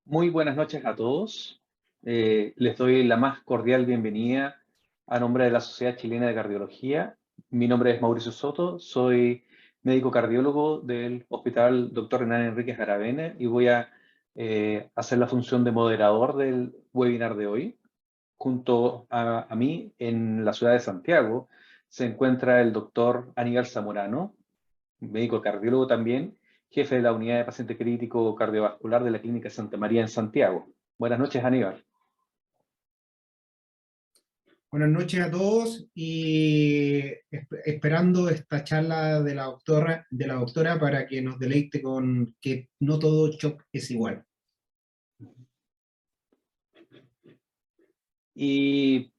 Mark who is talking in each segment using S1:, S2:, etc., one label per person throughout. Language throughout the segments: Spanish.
S1: Muy buenas noches a todos. Les doy la más cordial bienvenida a nombre de la Sociedad Chilena de Cardiología. Mi nombre es Mauricio Soto, soy médico cardiólogo del Hospital Dr. Hernán Enríquez Aravena y voy a hacer la función de moderador del webinar de hoy. Junto a mí, en la ciudad de Santiago, se encuentra el doctor Aníbal Zamorano, médico cardiólogo también, jefe de la unidad de paciente crítico cardiovascular de la Clínica Santa María en Santiago. Buenas noches, Aníbal.
S2: Buenas noches a todos y esperando esta charla de la doctora para que nos deleite con que no todo shock es igual.
S1: Y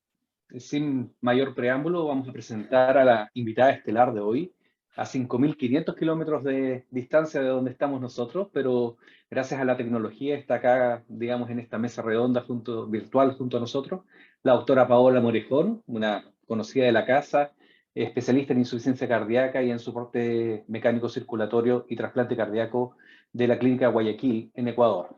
S1: sin mayor preámbulo, vamos a presentar a la invitada estelar de hoy, a 5.500 kilómetros de distancia de donde estamos nosotros, pero gracias a la tecnología está acá, digamos, en esta mesa redonda virtual junto a nosotros, la doctora Paola Morejón, una conocida de la casa, especialista en insuficiencia cardíaca y en soporte mecánico circulatorio y trasplante cardíaco de la Clínica Guayaquil, en Ecuador.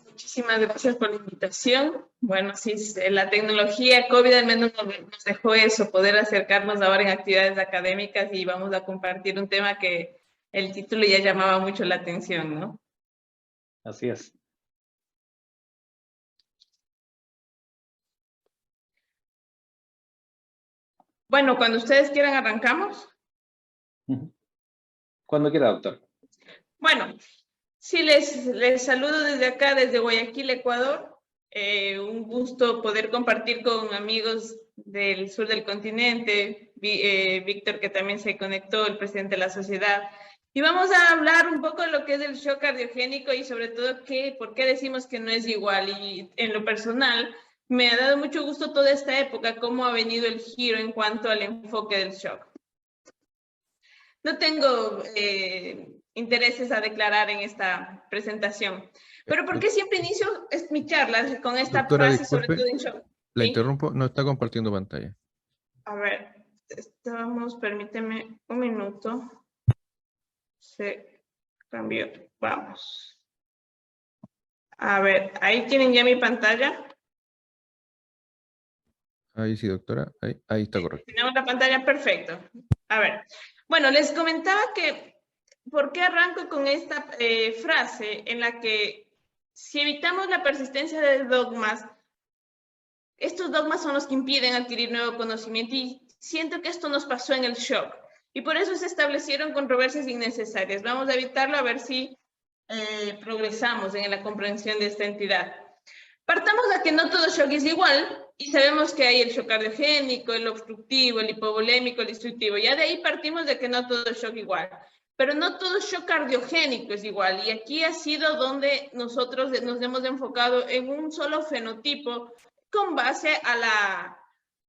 S3: Muchísimas gracias por la invitación. Bueno, sí, la tecnología COVID al menos nos dejó eso, poder acercarnos ahora en actividades académicas y vamos a compartir un tema que el título ya llamaba mucho la atención, ¿no?
S1: Así es.
S3: Bueno, cuando ustedes quieran arrancamos.
S1: Cuando quiera, doctor.
S3: Bueno, sí, les saludo desde acá, desde Guayaquil, Ecuador. Un gusto poder compartir con amigos del sur del continente, Víctor, que también se conectó, el presidente de la sociedad. Y vamos a hablar un poco de lo que es el shock cardiogénico y sobre todo por qué decimos que no es igual. Y en lo personal, me ha dado mucho gusto toda esta época, cómo ha venido el giro en cuanto al enfoque del shock. No tengo intereses a declarar en esta presentación. Pero ¿por qué siempre inicio mi charla con esta
S4: Doctora,
S3: frase,
S4: disculpe,
S3: sobre todo en shock?
S4: la
S3: ¿Sí?
S4: interrumpo, no está compartiendo pantalla.
S3: A ver, permíteme un minuto. Se cambió, vamos. A ver, ahí tienen ya mi pantalla.
S4: Ahí sí, doctora, ahí está correcto.
S3: Tenemos la pantalla, perfecto. A ver, bueno, les comentaba que, ¿por qué arranco con esta frase en la que si evitamos la persistencia de dogmas, estos dogmas son los que impiden adquirir nuevo conocimiento y siento que esto nos pasó en el shock y por eso se establecieron controversias innecesarias. Vamos a evitarlo a ver si progresamos en la comprensión de esta entidad. Partamos de que no todo shock es igual y sabemos que hay el shock cardiogénico, el obstructivo, el hipovolémico, el destructivo. Ya de ahí partimos de que no todo shock es igual. Pero no todo shock cardiogénico es igual. Y aquí ha sido donde nosotros nos hemos enfocado en un solo fenotipo con base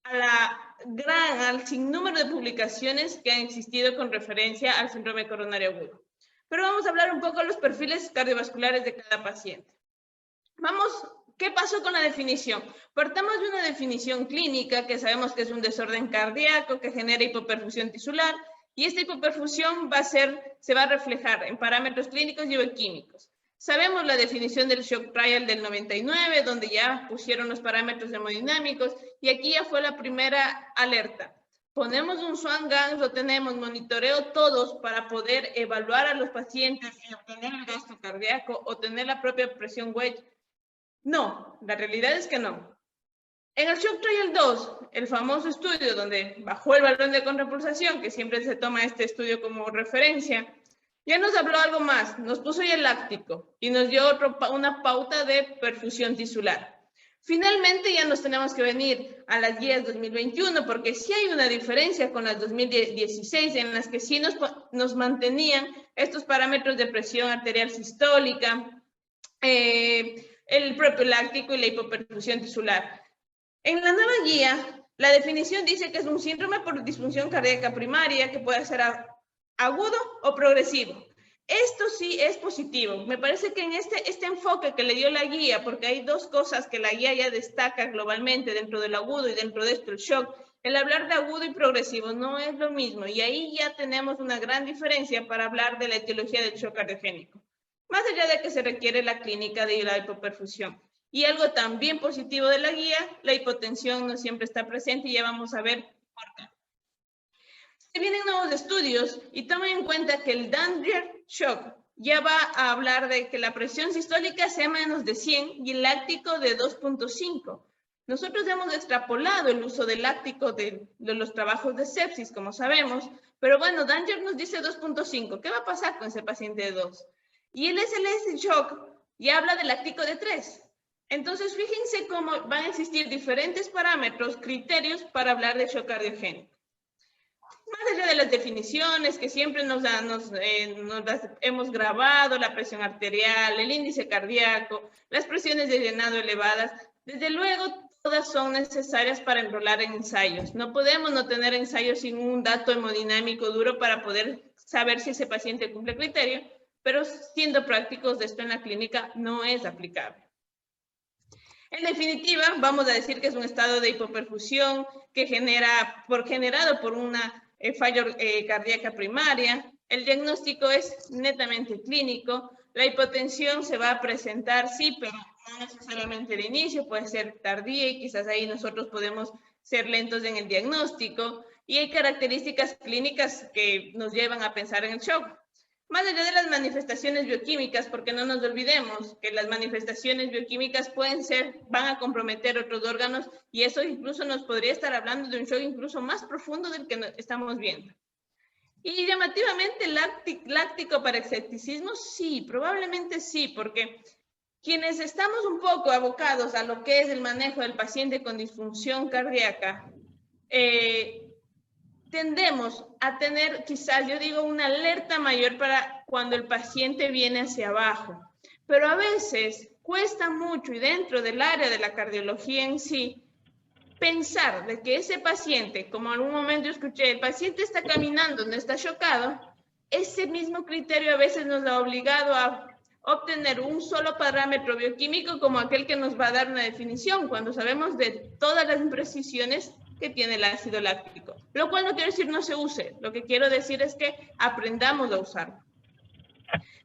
S3: al sinnúmero de publicaciones que han existido con referencia al síndrome coronario agudo. Pero vamos a hablar un poco de los perfiles cardiovasculares de cada paciente. ¿Qué pasó con la definición? Partamos de una definición clínica que sabemos que es un desorden cardíaco que genera hipoperfusión tisular y esta hipoperfusión se va a reflejar en parámetros clínicos y bioquímicos. Sabemos la definición del Shock Trial del 99, donde ya pusieron los parámetros hemodinámicos y aquí ya fue la primera alerta. Ponemos un Swan-Ganz, lo tenemos, monitoreo todos para poder evaluar a los pacientes y obtener el gasto cardíaco o tener la propia presión wedge. No, la realidad es que no. En el Shock Trial 2, el famoso estudio donde bajó el balón de contrapulsación, que siempre se toma este estudio como referencia, ya nos habló algo más, nos puso ya el láctico y nos dio una pauta de perfusión tisular. Finalmente ya nos tenemos que venir a las guías 2021 porque sí hay una diferencia con las 2016 en las que sí nos mantenían estos parámetros de presión arterial sistólica, el propio láctico y la hipoperfusión tisular. En la nueva guía, la definición dice que es un síndrome por disfunción cardíaca primaria que puede ser agudo o progresivo. Esto sí es positivo. Me parece que en este enfoque que le dio la guía, porque hay dos cosas que la guía ya destaca globalmente dentro del agudo y dentro de esto el shock, El hablar de agudo y progresivo no es lo mismo, y ahí ya tenemos una gran diferencia para hablar de la etiología del shock cardiogénico, más allá de que se requiere la clínica de la hipoperfusión. Y algo también positivo de la guía, la hipotensión no siempre está presente, y ya vamos a ver por qué. Se vienen nuevos estudios y tomen en cuenta que el Danger Shock ya va a hablar de que la presión sistólica sea menos de 100 y el láctico de 2.5. Nosotros hemos extrapolado el uso del láctico de los trabajos de sepsis, como sabemos, pero bueno, Danger nos dice 2.5. ¿Qué va a pasar con ese paciente de 2? Y el SLS Shock ya habla del láctico de 3. Entonces, fíjense cómo van a existir diferentes parámetros, criterios para hablar de shock cardiogénico. Más allá de las definiciones que siempre nos hemos grabado, la presión arterial, el índice cardíaco, las presiones de llenado elevadas, desde luego todas son necesarias para enrolar en ensayos. No podemos no tener ensayos sin un dato hemodinámico duro para poder saber si ese paciente cumple criterio, pero siendo prácticos de esto en la clínica no es aplicable. En definitiva, vamos a decir que es un estado de hipoperfusión que generado por una fallo cardíaca primaria. El diagnóstico es netamente clínico. La hipotensión se va a presentar, sí, pero no necesariamente de inicio, puede ser tardía y quizás ahí nosotros podemos ser lentos en el diagnóstico. Y hay características clínicas que nos llevan a pensar en el shock. Más allá de las manifestaciones bioquímicas, porque no nos olvidemos que las manifestaciones bioquímicas van a comprometer otros órganos y eso incluso nos podría estar hablando de un shock incluso más profundo del que estamos viendo. Y llamativamente, láctico para escepticismo, sí, probablemente sí, porque quienes estamos un poco abocados a lo que es el manejo del paciente con disfunción cardíaca, tendemos a tener, quizás yo digo, una alerta mayor para cuando el paciente viene hacia abajo. Pero a veces cuesta mucho, y dentro del área de la cardiología en sí, pensar de que ese paciente, como en algún momento escuché, el paciente está caminando, no está chocado, ese mismo criterio a veces nos ha obligado a obtener un solo parámetro bioquímico como aquel que nos va a dar una definición, cuando sabemos de todas las imprecisiones que tiene el ácido láctico, lo cual no quiere decir no se use, lo que quiero decir es que aprendamos a usarlo.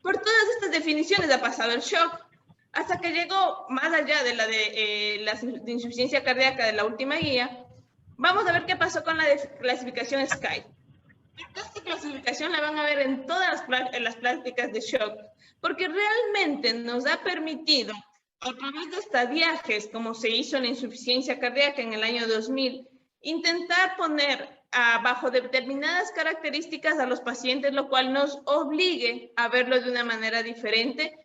S3: Por todas estas definiciones ha pasado el shock, hasta que llegó más allá de la insuficiencia cardíaca de la última guía. Vamos a ver qué pasó con la clasificación SCAI. Esta clasificación la van a ver en todas las prácticas de shock, porque realmente nos ha permitido, a través de estadiajes, como se hizo en la insuficiencia cardíaca en el año 2000, intentar poner bajo determinadas características a los pacientes, lo cual nos obligue a verlo de una manera diferente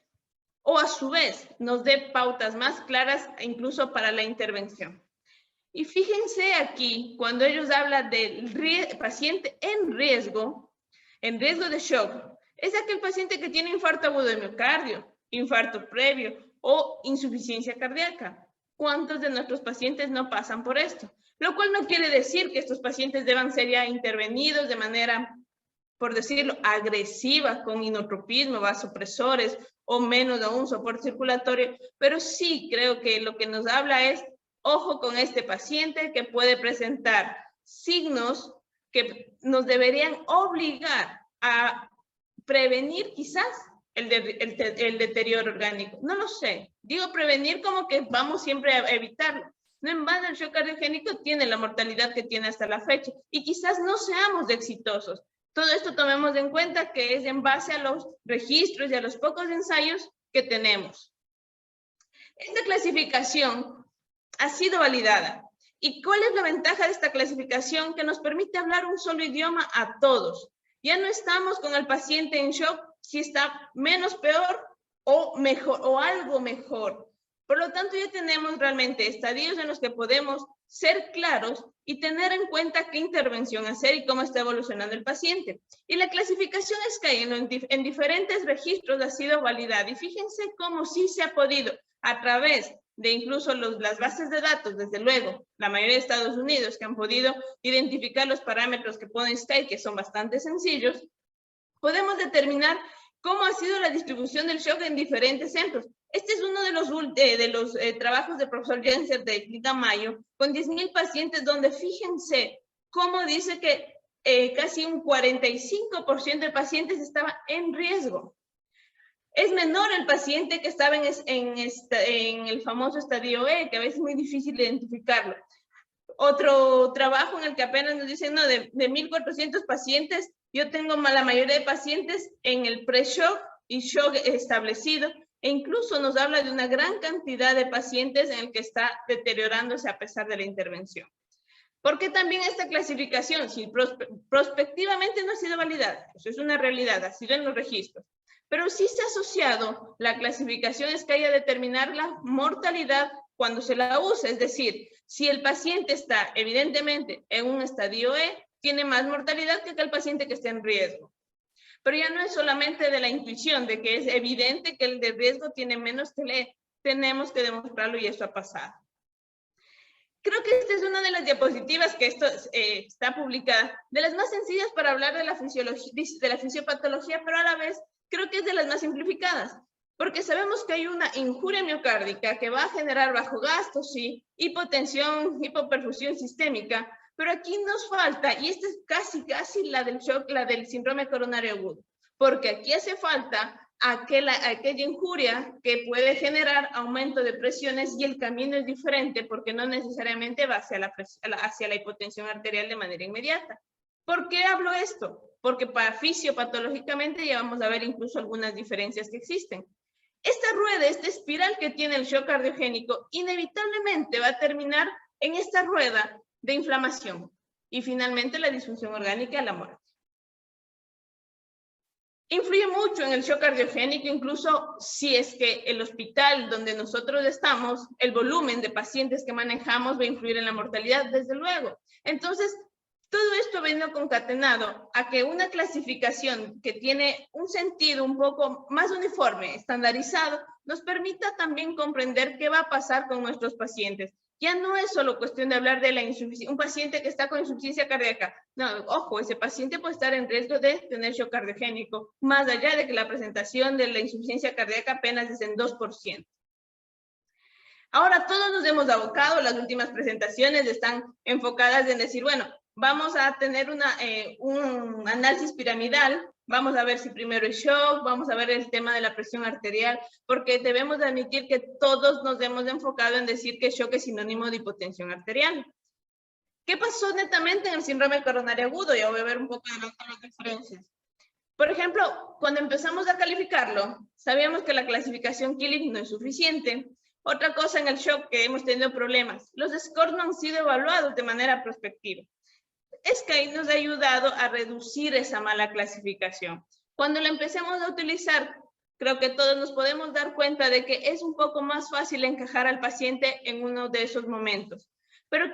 S3: o a su vez nos dé pautas más claras incluso para la intervención. Y fíjense aquí, cuando ellos hablan del paciente en riesgo de shock, es aquel paciente que tiene infarto agudo de miocardio, infarto previo o insuficiencia cardíaca. ¿Cuántos de nuestros pacientes no pasan por esto? Lo cual no quiere decir que estos pacientes deban ser ya intervenidos de manera, por decirlo, agresiva, con inotropismo, vasopresores o menos aún soporte circulatorio, pero sí creo que lo que nos habla es, ojo con este paciente que puede presentar signos que nos deberían obligar a prevenir quizás el deterioro orgánico. No lo sé. Digo prevenir como que vamos siempre a evitarlo. No en vano el shock cardiogénico tiene la mortalidad que tiene hasta la fecha y quizás no seamos exitosos. Todo esto tomemos en cuenta que es en base a los registros y a los pocos ensayos que tenemos. Esta clasificación ha sido validada. ¿Y cuál es la ventaja de esta clasificación? Que nos permite hablar un solo idioma a todos. Ya no estamos con el paciente en shock si está menos peor o mejor o algo mejor. Por lo tanto, ya tenemos realmente estadios en los que podemos ser claros y tener en cuenta qué intervención hacer y cómo está evolucionando el paciente. Y la clasificación SCAI en diferentes registros ha sido validada. Y fíjense cómo sí se ha podido, a través de incluso las bases de datos, desde luego, la mayoría de Estados Unidos que han podido identificar los parámetros que ponen SCAI, que son bastante sencillos, podemos determinar cómo ha sido la distribución del shock en diferentes centros. Este es uno de los trabajos del profesor Jensen de Clínica Mayo, con 10.000 pacientes, donde fíjense cómo dice que casi un 45% de pacientes estaba en riesgo. Es menor el paciente que estaba en el famoso estadio E, que a veces es muy difícil identificarlo. Otro trabajo en el que apenas nos dicen, no, de 1.400 pacientes, yo tengo la mayoría de pacientes en el pre-shock y shock establecido, e incluso nos habla de una gran cantidad de pacientes en el que está deteriorándose a pesar de la intervención. ¿Por qué también esta clasificación? Si prospectivamente no ha sido validada, eso es una realidad, ha sido en los registros, pero sí se ha asociado la clasificación SCAI a determinar la mortalidad cuando se la usa, es decir, si el paciente está evidentemente en un estadio E, tiene más mortalidad que el paciente que esté en riesgo. Pero ya no es solamente de la intuición, de que es evidente que el de riesgo tiene menos que el E, tenemos que demostrarlo y eso ha pasado. Creo que esta es una de las diapositivas que está publicada, de las más sencillas para hablar de la fisiopatología, pero a la vez creo que es de las más simplificadas, porque sabemos que hay una injuria miocárdica que va a generar bajo gasto, sí, hipotensión, hipoperfusión sistémica, pero aquí nos falta, y esta es casi la del shock, la del síndrome coronario agudo, porque aquí hace falta aquella injuria que puede generar aumento de presiones y el camino es diferente porque no necesariamente va hacia la hipotensión arterial de manera inmediata. ¿Por qué hablo esto? Porque fisiopatológicamente ya vamos a ver incluso algunas diferencias que existen. Esta rueda, esta espiral que tiene el shock cardiogénico, inevitablemente va a terminar en esta rueda de inflamación y finalmente la disfunción orgánica y la muerte. Influye mucho en el shock cardiogénico, incluso si es que el hospital donde nosotros estamos, el volumen de pacientes que manejamos va a influir en la mortalidad, desde luego. Entonces, todo esto viene concatenado a que una clasificación que tiene un sentido un poco más uniforme, estandarizado, nos permita también comprender qué va a pasar con nuestros pacientes. Ya no es solo cuestión de hablar de la insuficiencia, un paciente que está con insuficiencia cardíaca. No, ojo, ese paciente puede estar en riesgo de tener shock cardiogénico, más allá de que la presentación de la insuficiencia cardíaca apenas es en 2%. Ahora todos nos hemos abocado, las últimas presentaciones están enfocadas en decir, bueno, vamos a tener un análisis piramidal, vamos a ver si primero es shock, vamos a ver el tema de la presión arterial, porque debemos admitir que todos nos hemos enfocado en decir que shock es sinónimo de hipotensión arterial. ¿Qué pasó netamente en el síndrome coronario agudo? Ya voy a ver un poco de las diferencias. Por ejemplo, cuando empezamos a calificarlo, sabíamos que la clasificación Killing no es suficiente. Otra cosa en el shock que hemos tenido problemas, los scores no han sido evaluados de manera prospectiva. SCAI nos ha ayudado a reducir esa mala clasificación. Cuando la empecemos a utilizar, creo que todos nos podemos dar cuenta de que es un poco más fácil encajar al paciente en uno de esos momentos. Pero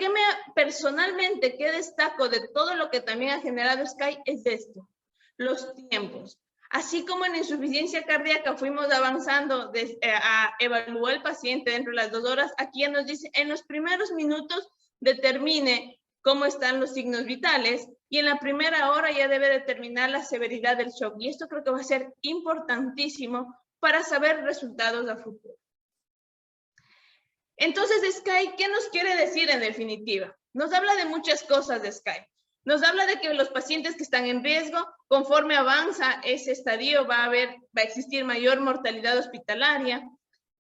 S3: personalmente, ¿qué destaco de todo lo que también ha generado SCAI? Es esto, los tiempos. Así como en insuficiencia cardíaca fuimos avanzando a evaluar al paciente dentro de las 2 horas, aquí ya nos dice, en los primeros minutos determine cómo están los signos vitales y en la primera hora ya debe determinar la severidad del shock. Y esto creo que va a ser importantísimo para saber resultados a futuro. Entonces, SCAI, ¿qué nos quiere decir en definitiva? Nos habla de muchas cosas de SCAI. Nos habla de que los pacientes que están en riesgo, conforme avanza ese estadio, va a existir mayor mortalidad hospitalaria.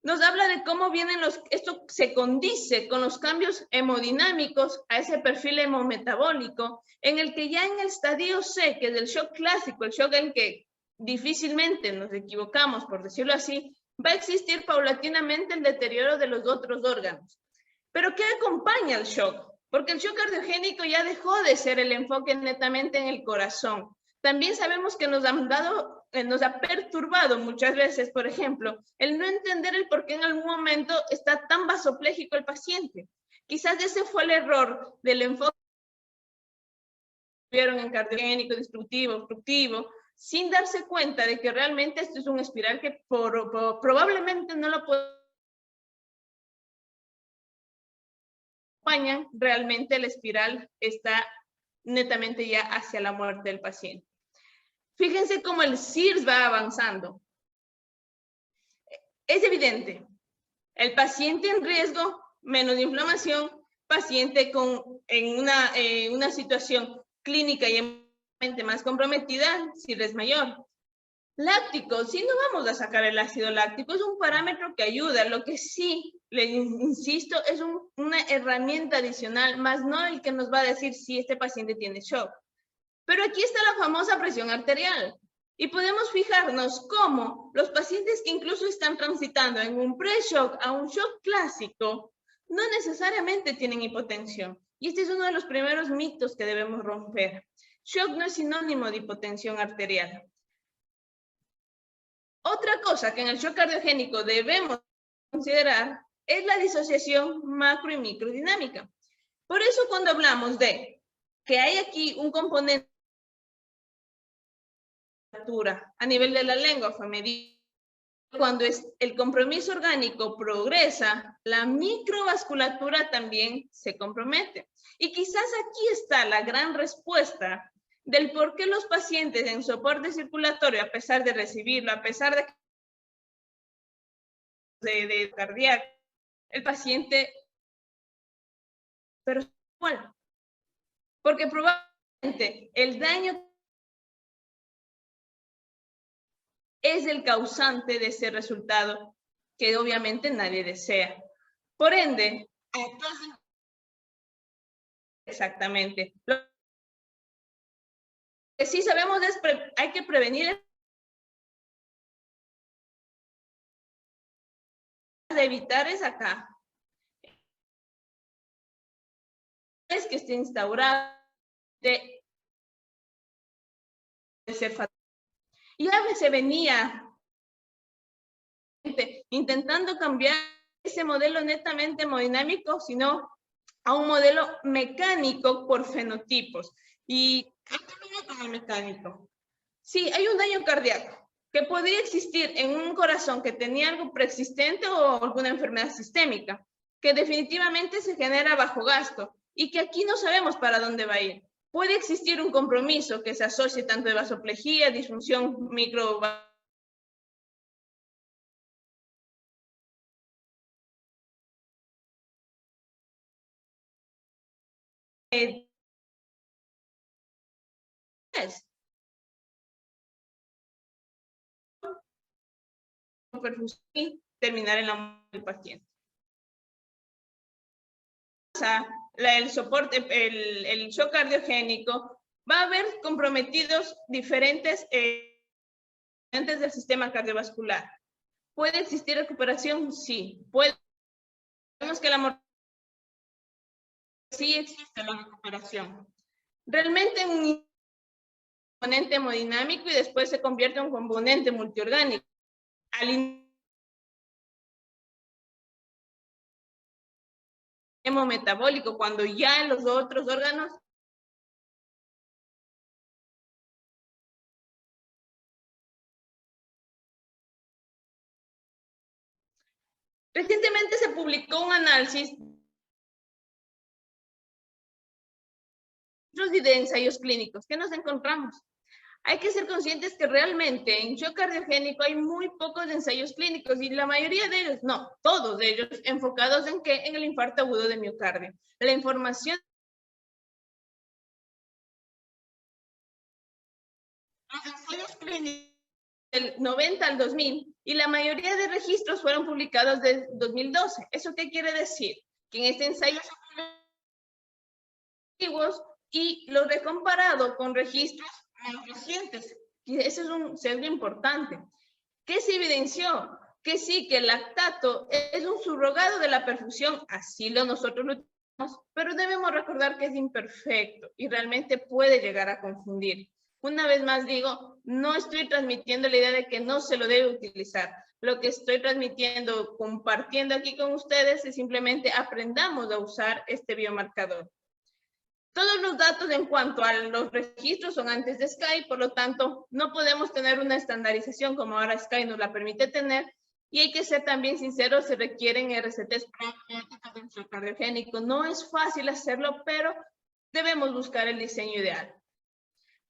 S3: Nos habla de cómo vienen esto se condice con los cambios hemodinámicos a ese perfil hemometabólico, en el que ya en el estadio C, que es el shock clásico, el shock en que difícilmente nos equivocamos, por decirlo así, va a existir paulatinamente el deterioro de los otros órganos. ¿Pero qué acompaña el shock? Porque el shock cardiogénico ya dejó de ser el enfoque netamente en el corazón. También sabemos que nos ha perturbado muchas veces, por ejemplo, el no entender el por qué en algún momento está tan vasopléjico el paciente. Quizás ese fue el error del enfoque que vieron en cardiogénico, destructivo, obstructivo, sin darse cuenta de que realmente esto es una espiral que probablemente no lo puede acompañar. Realmente la espiral está netamente ya hacia la muerte del paciente. Fíjense cómo el CIRS va avanzando. Es evidente, el paciente en riesgo, menos inflamación, paciente en una situación clínica y más comprometida, si es mayor. Láctico, si no vamos a sacar el ácido láctico, es un parámetro que ayuda. Lo que sí, le insisto, es una herramienta adicional, más no el que nos va a decir si este paciente tiene shock. Pero aquí está la famosa presión arterial. Y podemos fijarnos cómo los pacientes que incluso están transitando en un pre-shock a un shock clásico, no necesariamente tienen hipotensión. Y este es uno de los primeros mitos que debemos romper. Shock no es sinónimo de hipotensión arterial. Otra cosa que en el shock cardiogénico debemos considerar es la disociación macro y microdinámica. Por eso cuando hablamos de que hay aquí un componente a nivel de la lengua, cuando el compromiso orgánico progresa, la microvasculatura también se compromete. Y quizás aquí está la gran respuesta del por qué los pacientes en soporte circulatorio, a pesar de recibirlo, a pesar de cardíaco, el paciente, pero bueno, porque probablemente el daño es el causante de ese resultado que obviamente nadie desea. Por ende, exactamente. Lo que sí sabemos es que hay que prevenir de evitar es acá. Es que esté instaurado de ser fatal. Y a veces venía intentando cambiar ese modelo netamente hemodinámico, sino a un modelo mecánico por fenotipos. ¿Y qué viene con el mecánico? Sí, hay un daño cardíaco que podría existir en un corazón que tenía algo preexistente o alguna enfermedad sistémica, que definitivamente se genera bajo gasto y que aquí no sabemos para dónde va a ir. Puede existir un compromiso que se asocie tanto de vasoplejía, disfunción microvascular, y terminar en la muerte del paciente. El soporte, el shock cardiogénico, va a haber comprometidos diferentes del sistema cardiovascular. ¿Puede existir recuperación? Sí. Sabemos que la mortalidad sí existe la recuperación. Realmente un componente hemodinámico y después se convierte en un componente multiorgánico. Al metabólico, cuando ya en los otros órganos recientemente se publicó un análisis de ensayos clínicos. ¿Qué nos encontramos? Hay que ser conscientes que realmente en shock cardiogénico hay muy pocos ensayos clínicos y la mayoría de ellos, no, todos de ellos, enfocados en ¿qué? En el infarto agudo de miocardio. La información los ensayos clínicos del 90 al 2000 y la mayoría de registros fueron publicados desde 2012. ¿Eso qué quiere decir? Que en este ensayo son antiguos y los he comparado con registros más recientes. Y eso es un sesgo importante. ¿Qué se evidenció? Que sí, que el lactato es un subrogado de la perfusión, así nosotros lo tenemos, pero debemos recordar que es imperfecto y realmente puede llegar a confundir. Una vez más digo, no estoy transmitiendo la idea de que no se lo debe utilizar. Lo que estoy transmitiendo, compartiendo aquí con ustedes, es simplemente aprendamos a usar este biomarcador. Todos los datos en cuanto a los registros son antes de SCAI, por lo tanto, no podemos tener una estandarización como ahora SCAI nos la permite tener, y hay que ser también sinceros, se requieren RCTs probióticos del shock cardiogénico. No es fácil hacerlo, pero debemos buscar el diseño ideal.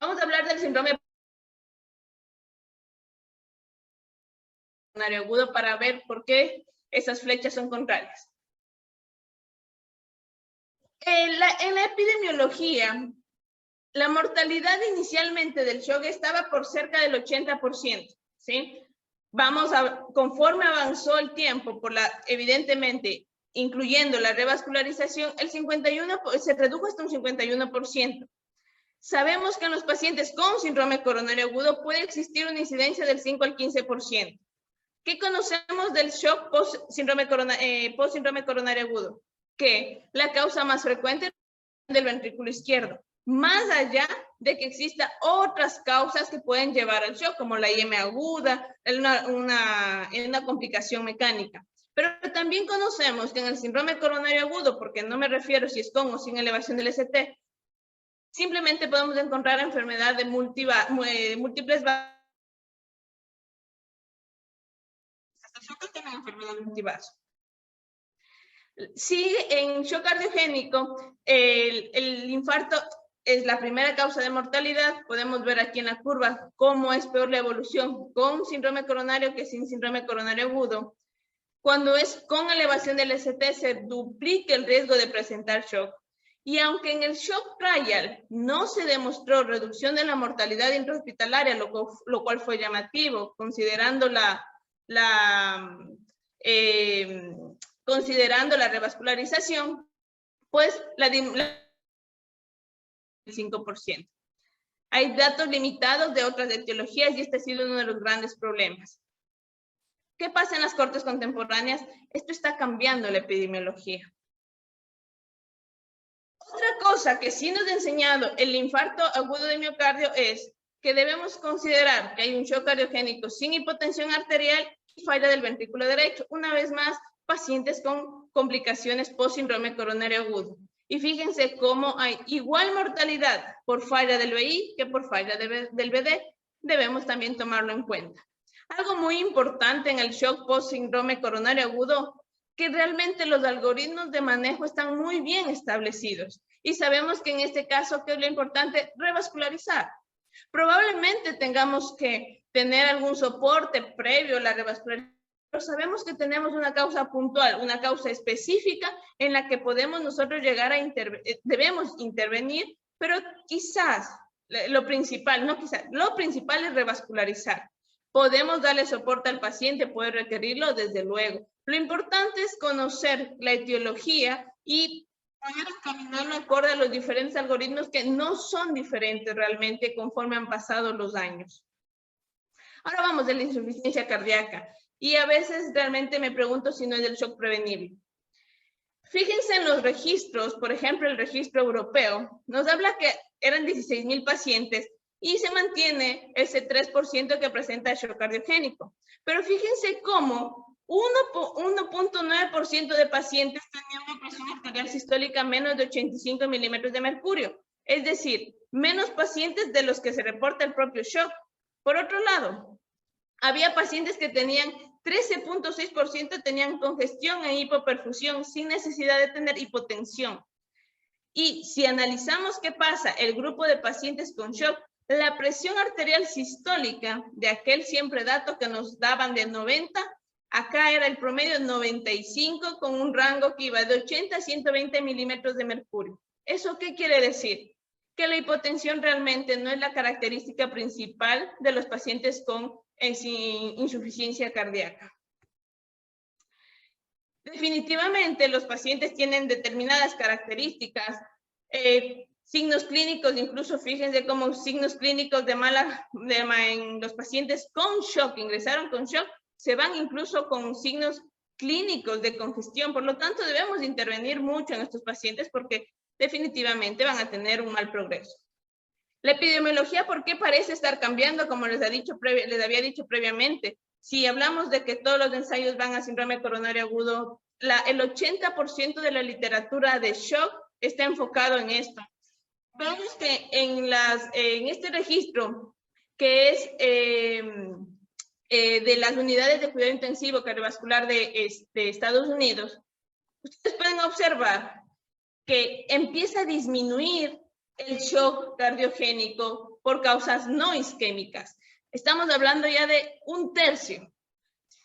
S3: Vamos a hablar del síndrome coronario agudo para ver por qué esas flechas son contrarias. En la epidemiología, la mortalidad inicialmente del shock estaba por cerca del 80%, ¿sí? Conforme avanzó el tiempo, evidentemente, incluyendo la revascularización, se redujo hasta un 51%. Sabemos que en los pacientes con síndrome coronario agudo puede existir una incidencia del 5 al 15%. ¿Qué conocemos del shock post-síndrome coronario agudo? Que la causa más frecuente es del ventrículo izquierdo, más allá de que existan otras causas que pueden llevar al shock, como la IM aguda, una complicación mecánica. Pero también conocemos que en el síndrome coronario agudo, porque no me refiero si es con o sin elevación del ST, simplemente podemos encontrar enfermedad de múltiples enfermedad multivaso. Sí, en shock cardiogénico, el infarto es la primera causa de mortalidad. Podemos ver aquí en la curva cómo es peor la evolución con síndrome coronario que sin síndrome coronario agudo. Cuando es con elevación del ST, se duplica el riesgo de presentar shock. Y aunque en el shock trial no se demostró reducción de la mortalidad intrahospitalaria, lo cual fue llamativo, considerando la revascularización, pues el 5%. Hay datos limitados de otras etiologías y este ha sido uno de los grandes problemas. ¿Qué pasa en las cortes contemporáneas? Esto está cambiando la epidemiología. Otra cosa que sí nos ha enseñado el infarto agudo de miocardio es que debemos considerar que hay un shock cardiogénico sin hipotensión arterial y falla del ventrículo derecho. Una vez más, pacientes con complicaciones post-síndrome coronario agudo. Y fíjense cómo hay igual mortalidad por falla del VI que por falla del VD. Debemos también tomarlo en cuenta. Algo muy importante en el shock post-síndrome coronario agudo, que realmente los algoritmos de manejo están muy bien establecidos. Y sabemos que en este caso, ¿qué es lo importante? Revascularizar. Probablemente tengamos que tener algún soporte previo a la revascularización, pero sabemos que tenemos una causa puntual, una causa específica en la que podemos nosotros llegar a debemos intervenir, pero quizás lo principal es revascularizar. Podemos darle soporte al paciente, puede requerirlo, desde luego. Lo importante es conocer la etiología y poder caminarlo acorde a los diferentes algoritmos que no son diferentes realmente conforme han pasado los años. Ahora vamos de la insuficiencia cardíaca. Y a veces realmente me pregunto si no es del shock prevenible. Fíjense en los registros, por ejemplo, el registro europeo, nos habla que eran 16,000 pacientes y se mantiene ese 3% que presenta shock cardiogénico. Pero fíjense cómo 1.9% de pacientes tenían una presión arterial sistólica menos de 85 milímetros de mercurio. Es decir, menos pacientes de los que se reporta el propio shock. Por otro lado, había pacientes que tenían 13.6% tenían congestión e hipoperfusión sin necesidad de tener hipotensión. Y si analizamos qué pasa, el grupo de pacientes con shock, la presión arterial sistólica de aquel siempre dato que nos daban de 90, acá era el promedio 95 con un rango que iba de 80 a 120 milímetros de mercurio. ¿Eso qué quiere decir? Que la hipotensión realmente no es la característica principal de los pacientes con insuficiencia cardíaca. Definitivamente los pacientes tienen determinadas características, signos clínicos, incluso fíjense como signos clínicos en los pacientes con shock, ingresaron con shock, se van incluso con signos clínicos de congestión. Por lo tanto, debemos intervenir mucho en estos pacientes porque definitivamente van a tener un mal progreso. La epidemiología, ¿por qué parece estar cambiando? Como les había dicho previamente, si hablamos de que todos los ensayos van a síndrome coronario agudo, el 80% de la literatura de shock está enfocado en esto. Vemos que en este registro, que es de las unidades de cuidado intensivo cardiovascular de Estados Unidos, ustedes pueden observar que empieza a disminuir el shock cardiogénico por causas no isquémicas. Estamos hablando ya de 1/3.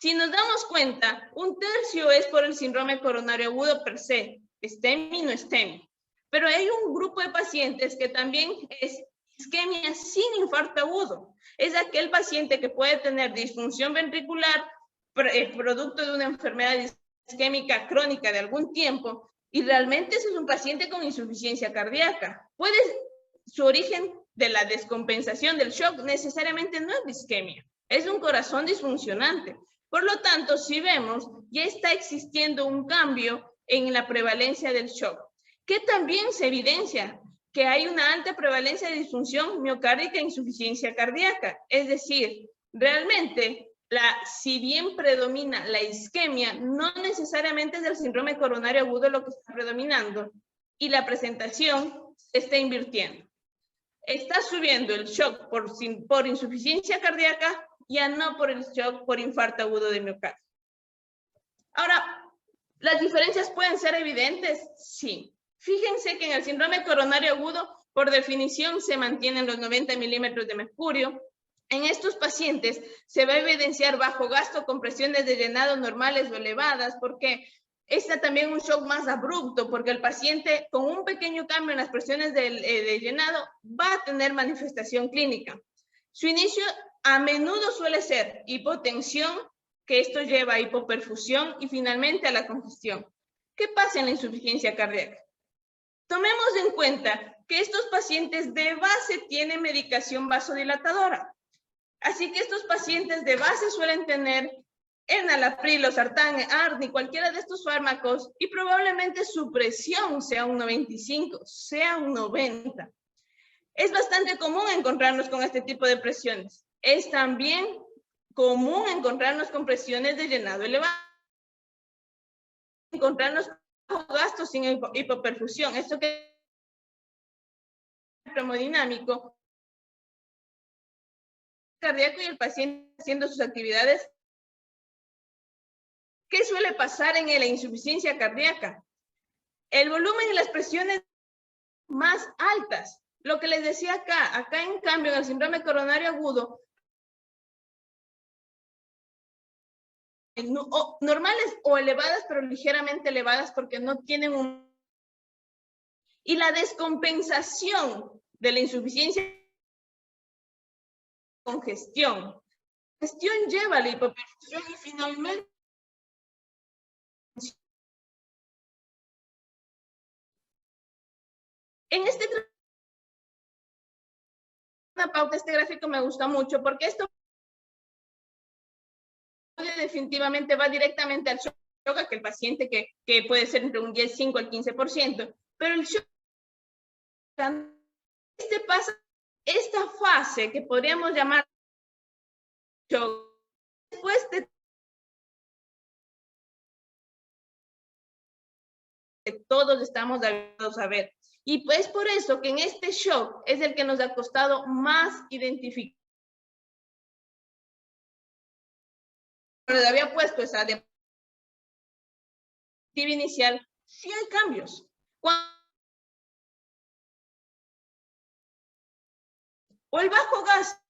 S3: Si nos damos cuenta, 1/3 es por el síndrome coronario agudo per se, STEMI no STEMI. Pero hay un grupo de pacientes que también es isquemia sin infarto agudo. Es aquel paciente que puede tener disfunción ventricular producto de una enfermedad isquémica crónica de algún tiempo, y realmente ese es un paciente con insuficiencia cardíaca. Su origen de la descompensación del shock necesariamente no es de isquemia, es un corazón disfuncionante. Por lo tanto, si vemos, ya está existiendo un cambio en la prevalencia del shock, que también se evidencia que hay una alta prevalencia de disfunción miocárdica e insuficiencia cardíaca. Es decir, realmente, si bien predomina la isquemia, no necesariamente es el síndrome coronario agudo lo que está predominando, y la presentación se está invirtiendo. Está subiendo el shock por insuficiencia cardíaca, ya no por el shock por infarto agudo de miocardio. Ahora, ¿las diferencias pueden ser evidentes? Sí. Fíjense que en el síndrome coronario agudo, por definición, se mantienen los 90 milímetros de mercurio. En estos pacientes se va a evidenciar bajo gasto con presiones de llenado normales o elevadas, porque está también un shock más abrupto, porque el paciente con un pequeño cambio en las presiones de llenado va a tener manifestación clínica. Su inicio a menudo suele ser hipotensión, que esto lleva a hipoperfusión y finalmente a la congestión. ¿Qué pasa en la insuficiencia cardíaca? Tomemos en cuenta que estos pacientes de base tienen medicación vasodilatadora. Así que estos pacientes de base suelen tener enalapril, losartán, ARNI, cualquiera de estos fármacos, y probablemente su presión sea un 95, sea un 90. Es bastante común encontrarnos con este tipo de presiones. Es también común encontrarnos con presiones de llenado elevado. Encontrarnos bajo gasto sin hipoperfusión. Esto que es hemodinámico cardíaco y el paciente haciendo sus actividades. ¿Qué suele pasar en la insuficiencia cardíaca? El volumen y las presiones más altas. Lo que les decía acá en cambio en el síndrome coronario agudo, normales o elevadas, pero ligeramente elevadas porque no tienen un... Y la descompensación de la insuficiencia congestión. La congestión lleva a la hipoperfusión y finalmente en una pauta, este gráfico me gusta mucho porque esto definitivamente va directamente al shock, que el paciente que puede ser entre un 5 al 15%, pero el shock, esta fase que podríamos llamar shock, después de que todos estamos habituados a ver. Y pues por eso que en este shock es el que nos ha costado más identificar. Pero le había puesto esa diapositiva inicial, sí hay cambios. O el bajo gas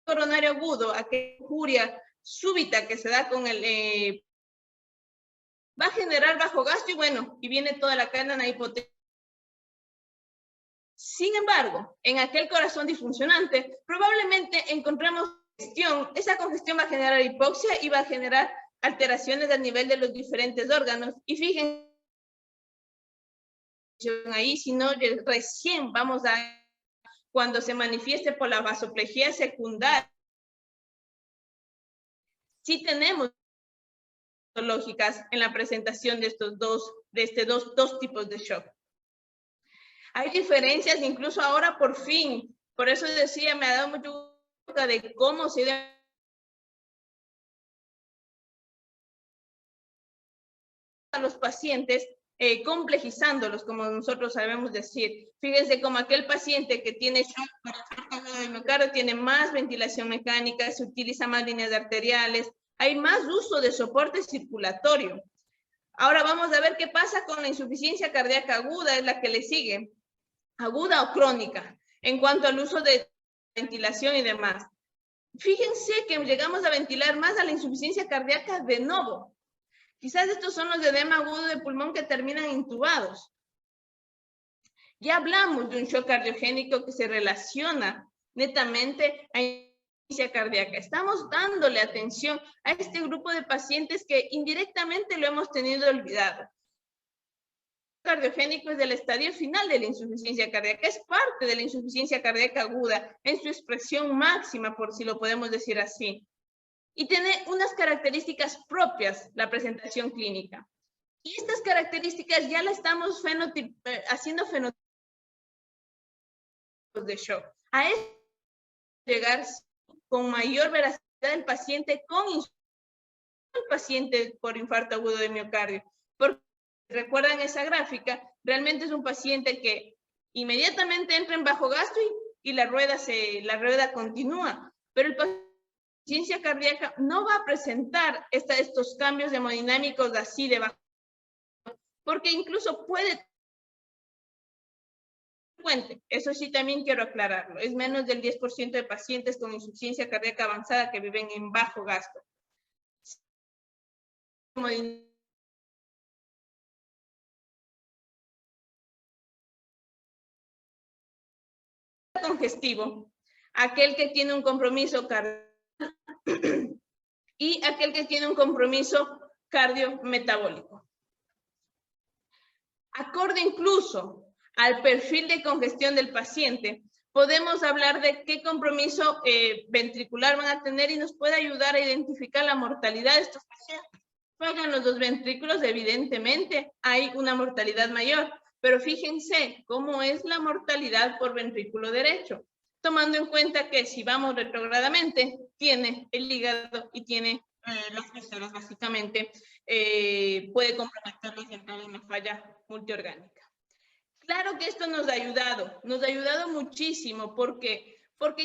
S3: coronario agudo, aquella injuria súbita que se da con el... va a generar bajo gasto y bueno, y viene toda la cadena de hipotensión. Sin embargo, en aquel corazón disfuncionante, probablemente encontremos congestión. Esa congestión va a generar hipoxia y va a generar alteraciones a nivel de los diferentes órganos. Y fíjense, ahí, si no, recién vamos a, cuando se manifieste por la vasoplejía secundaria, sí tenemos lógicas en la presentación de estos dos tipos de shock. Hay diferencias, incluso ahora por fin, por eso decía, me ha dado mucho gusto de cómo se debe a los pacientes, complejizándolos, como nosotros sabemos decir. Fíjense como aquel paciente que tiene shock por infarto de miocardio tiene más ventilación mecánica, se utiliza más líneas arteriales, hay más uso de soporte circulatorio. Ahora vamos a ver qué pasa con la insuficiencia cardíaca aguda, es la que le sigue, aguda o crónica, en cuanto al uso de ventilación y demás. Fíjense que llegamos a ventilar más a la insuficiencia cardíaca de novo. Quizás estos son los de edema agudo de pulmón que terminan intubados. Ya hablamos de un shock cardiogénico que se relaciona netamente a insuficiencia cardíaca. Estamos dándole atención a este grupo de pacientes que indirectamente lo hemos tenido olvidado. Cardiogénico es del estadio final de la insuficiencia cardíaca, es parte de la insuficiencia cardíaca aguda en su expresión máxima, por si lo podemos decir así. Y tiene unas características propias la presentación clínica. Y estas características ya la estamos haciendo fenotipos de shock. A eso llegar con mayor veracidad el paciente el paciente por infarto agudo de miocardio. Porque recuerdan esa gráfica, realmente es un paciente que inmediatamente entra en bajo gasto y la rueda continúa, pero el paciente con insuficiencia cardíaca no va a presentar estos cambios hemodinámicos así de bajo, porque incluso puede. Eso sí también quiero aclararlo, es menos del 10% de pacientes con insuficiencia cardíaca avanzada que viven en bajo gasto. Congestivo, aquel que tiene un compromiso cardíaco y aquel que tiene un compromiso cardiometabólico. Acorde incluso al perfil de congestión del paciente, podemos hablar de qué compromiso ventricular van a tener y nos puede ayudar a identificar la mortalidad de estos pacientes. Fallan los dos ventrículos, evidentemente hay una mortalidad mayor, pero fíjense cómo es la mortalidad por ventrículo derecho, tomando en cuenta que si vamos retrogradamente, tiene el hígado y tiene las vísceras, básicamente, puede comprometerlos y entrar en una falla multiorgánica. Claro que esto nos ha ayudado muchísimo, porque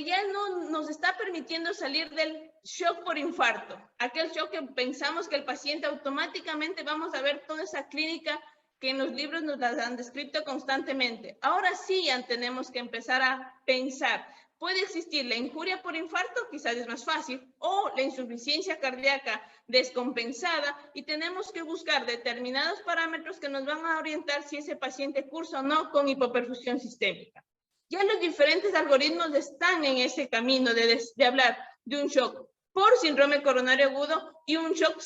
S3: ya no nos está permitiendo salir del shock por infarto, aquel shock que pensamos que el paciente automáticamente vamos a ver toda esa clínica que en los libros nos las han descrito constantemente. Ahora sí ya tenemos que empezar a pensar, puede existir la injuria por infarto, quizás es más fácil, o la insuficiencia cardíaca descompensada, y tenemos que buscar determinados parámetros que nos van a orientar si ese paciente cursa o no con hipoperfusión sistémica. Ya los diferentes algoritmos están en ese camino de hablar de un shock por síndrome coronario agudo y un shock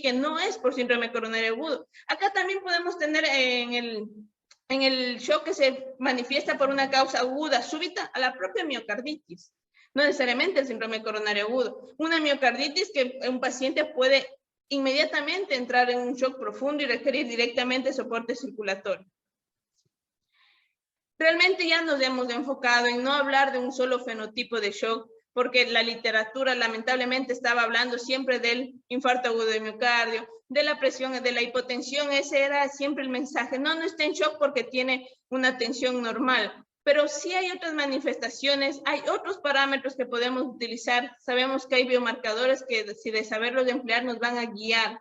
S3: que no es por síndrome coronario agudo. Acá también podemos tener en el shock que se manifiesta por una causa aguda súbita a la propia miocarditis, no necesariamente el síndrome coronario agudo. Una miocarditis que un paciente puede inmediatamente entrar en un shock profundo y requerir directamente soporte circulatorio. Realmente ya nos hemos enfocado en no hablar de un solo fenotipo de shock, porque la literatura lamentablemente estaba hablando siempre del infarto agudo de miocardio, de la presión, de la hipotensión. Ese era siempre el mensaje. No está en shock porque tiene una tensión normal. Pero sí hay otras manifestaciones, hay otros parámetros que podemos utilizar. Sabemos que hay biomarcadores que, si de saberlos emplear, nos van a guiar.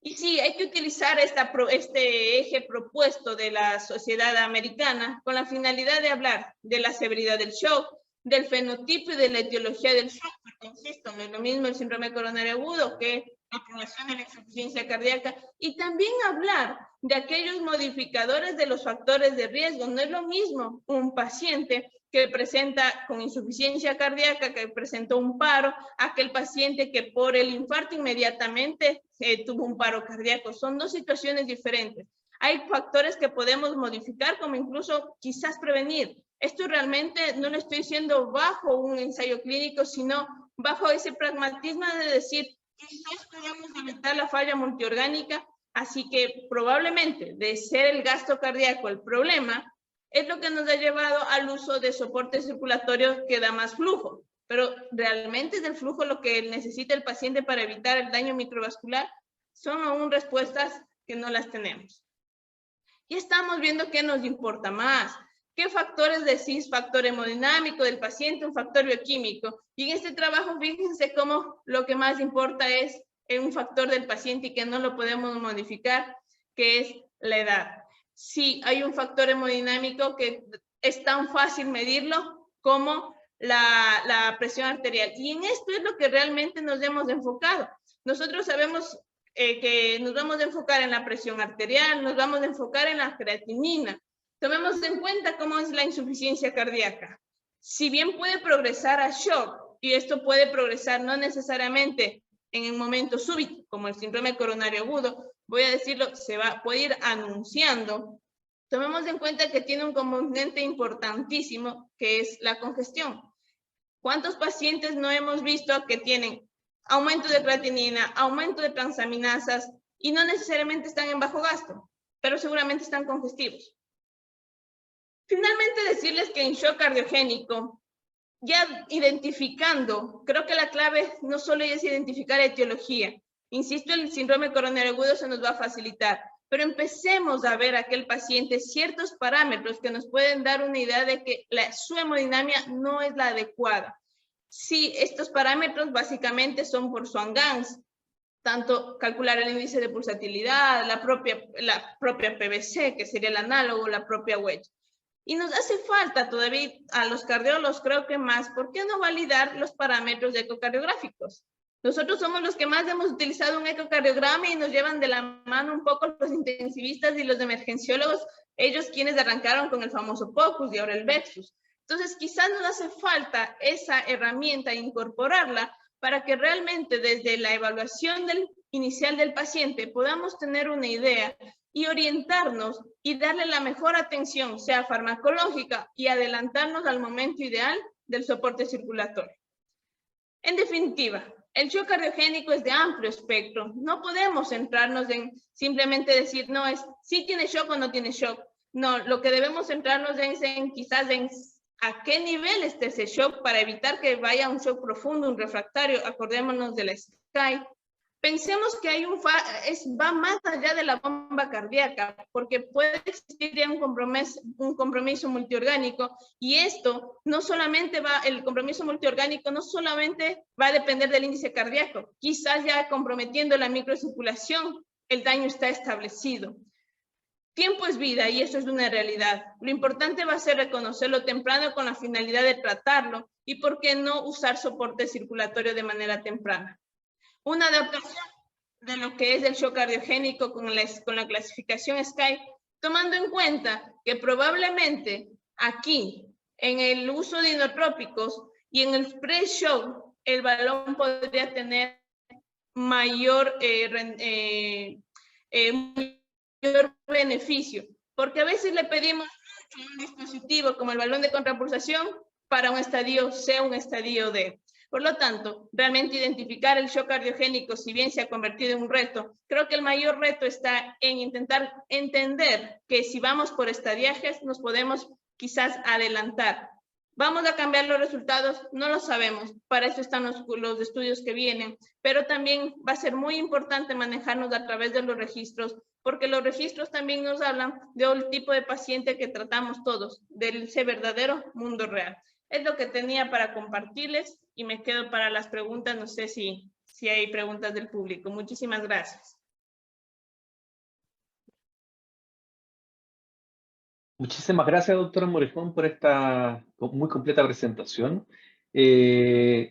S3: Y sí, hay que utilizar este eje propuesto de la sociedad americana con la finalidad de hablar de la severidad del shock, del fenotipo y de la etiología del shock, porque insisto, no es lo mismo el síndrome coronario agudo que la progresión de la insuficiencia cardíaca, y también hablar de aquellos modificadores de los factores de riesgo. No es lo mismo un paciente que presenta con insuficiencia cardíaca, que presentó un paro, aquel paciente que por el infarto inmediatamente tuvo un paro cardíaco. Son dos situaciones diferentes. Hay factores que podemos modificar, como incluso quizás prevenir. Esto realmente no lo estoy diciendo bajo un ensayo clínico, sino bajo ese pragmatismo de decir, quizás podamos evitar la falla multiorgánica, así que probablemente de ser el gasto cardíaco el problema, es lo que nos ha llevado al uso de soporte circulatorio que da más flujo. Pero realmente es el flujo lo que necesita el paciente para evitar el daño microvascular. Son aún respuestas que no las tenemos. Y estamos viendo qué nos importa más. ¿Qué factores decís? Factor hemodinámico del paciente, un factor bioquímico. Y en este trabajo, fíjense cómo lo que más importa es un factor del paciente y que no lo podemos modificar, que es la edad. Sí, hay un factor hemodinámico que es tan fácil medirlo como la presión arterial. Y en esto es lo que realmente nos hemos enfocado. Nosotros sabemos que nos vamos a enfocar en la presión arterial, nos vamos a enfocar en la creatinina. Tomemos en cuenta cómo es la insuficiencia cardíaca. Si bien puede progresar a shock, y esto puede progresar no necesariamente en un momento súbito, como el síndrome coronario agudo, voy a decirlo, puede ir anunciando. Tomemos en cuenta que tiene un componente importantísimo, que es la congestión. ¿Cuántos pacientes no hemos visto que tienen aumento de creatinina, aumento de transaminasas, y no necesariamente están en bajo gasto, pero seguramente están congestivos? Finalmente, decirles que en shock cardiogénico, ya identificando, creo que la clave no solo es identificar etiología. Insisto, el síndrome coronario agudo se nos va a facilitar, pero empecemos a ver a aquel paciente ciertos parámetros que nos pueden dar una idea de que su hemodinamia no es la adecuada. Sí, estos parámetros básicamente son por Swan-Ganz, tanto calcular el índice de pulsatilidad, la propia PVC, que sería el análogo, la propia Wedge. Y nos hace falta todavía a los cardiólogos, creo que más, ¿por qué no validar los parámetros ecocardiográficos? Nosotros somos los que más hemos utilizado un ecocardiograma y nos llevan de la mano un poco los intensivistas y los emergenciólogos, ellos quienes arrancaron con el famoso POCUS y ahora el VEXUS. Entonces, quizás nos hace falta esa herramienta, incorporarla para que realmente desde la evaluación inicial del paciente podamos tener una idea y orientarnos y darle la mejor atención, sea farmacológica, y adelantarnos al momento ideal del soporte circulatorio. En definitiva, el shock cardiogénico es de amplio espectro. No podemos centrarnos en simplemente decir, no, si tiene shock o no tiene shock. No, lo que debemos centrarnos es quizás en a qué nivel está ese shock para evitar que vaya a un shock profundo, un refractario. Acordémonos de la SCAI. Pensemos que va más allá de la bomba cardíaca, porque puede existir ya un compromiso multiorgánico, y esto no solamente el compromiso multiorgánico no solamente va a depender del índice cardíaco, quizás ya comprometiendo la microcirculación, el daño está establecido. Tiempo es vida y eso es una realidad. Lo importante va a ser reconocerlo temprano con la finalidad de tratarlo y por qué no usar soporte circulatorio de manera temprana. Una adaptación de lo que es el shock cardiogénico con la clasificación SCAI, tomando en cuenta que probablemente aquí, en el uso de inotrópicos y en el pre-shock, el balón podría tener mayor beneficio, porque a veces le pedimos un dispositivo como el balón de contrapulsación para un estadio C, un estadio D. Por lo tanto, realmente identificar el shock cardiogénico, si bien se ha convertido en un reto, creo que el mayor reto está en intentar entender que si vamos por estadiajes nos podemos quizás adelantar. ¿Vamos a cambiar los resultados? No lo sabemos, para eso están los estudios que vienen, pero también va a ser muy importante manejarnos a través de los registros, porque los registros también nos hablan del tipo de paciente que tratamos todos, del ese verdadero mundo real. Es lo que tenía para compartirles y me quedo para las preguntas. No sé si hay preguntas del público. Muchísimas gracias.
S1: Muchísimas gracias, doctora Morejón, por esta muy completa presentación.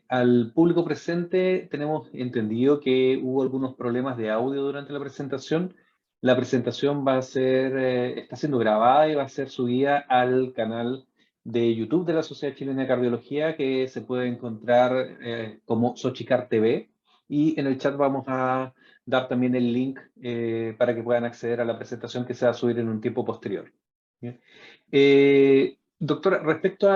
S1: Al público presente tenemos entendido que hubo algunos problemas de audio durante la presentación. La presentación va a ser, está siendo grabada y va a ser subida al canal de YouTube de la Sociedad Chilena de Cardiología, que se puede encontrar como Sochicar TV, y en el chat vamos a dar también el link para que puedan acceder a la presentación que se va a subir en un tiempo posterior. Doctora, respecto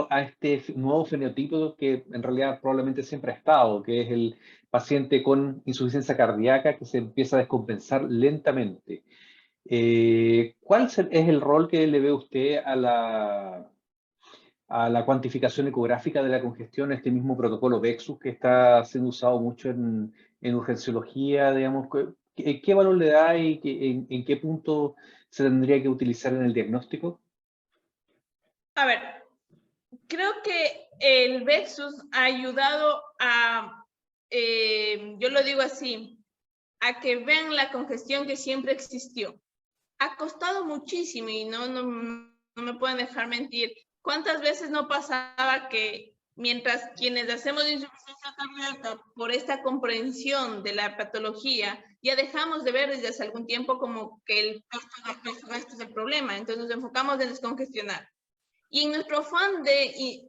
S1: a este nuevo fenotipo que en realidad probablemente siempre ha estado, que es el paciente con insuficiencia cardíaca que se empieza a descompensar lentamente. ¿Cuál es el rol que le ve usted a la cuantificación ecográfica de la congestión, este mismo protocolo VEXUS que está siendo usado mucho en urgenciología, digamos? ¿Qué valor le da y en qué punto se tendría que utilizar en el diagnóstico?
S3: A ver, creo que el VEXUS ha ayudado a, yo lo digo así, a que vean la congestión que siempre existió. Ha costado muchísimo y no me pueden dejar mentir. ¿Cuántas veces no pasaba que mientras quienes hacemos insuficiencia cardíaca por esta comprensión de la patología, ya dejamos de ver desde hace algún tiempo como que el esto es el problema, entonces nos enfocamos en descongestionar. Y en nuestro afán de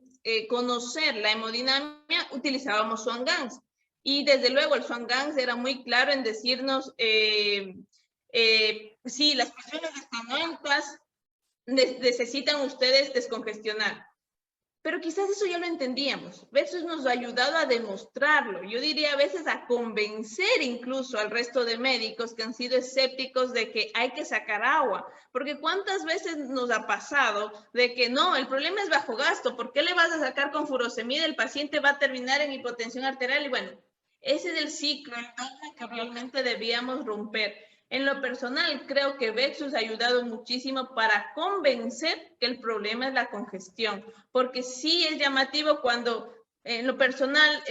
S3: conocer la hemodinamia, utilizábamos Swan-Ganz. Y desde luego el Swan-Ganz era muy claro en decirnos, sí, las presiones están altas, necesitan ustedes descongestionar. Pero quizás eso ya lo entendíamos. Versus nos ha ayudado a demostrarlo. Yo diría a veces a convencer incluso al resto de médicos que han sido escépticos de que hay que sacar agua. Porque ¿cuántas veces nos ha pasado de que no, el problema es bajo gasto? ¿Por qué le vas a sacar con furosemida? El paciente va a terminar en hipotensión arterial. Y bueno, ese es el ciclo, el dogma que realmente debíamos romper. En lo personal, creo que Vexus ha ayudado muchísimo para convencer que el problema es la congestión, porque sí es llamativo cuando en lo personal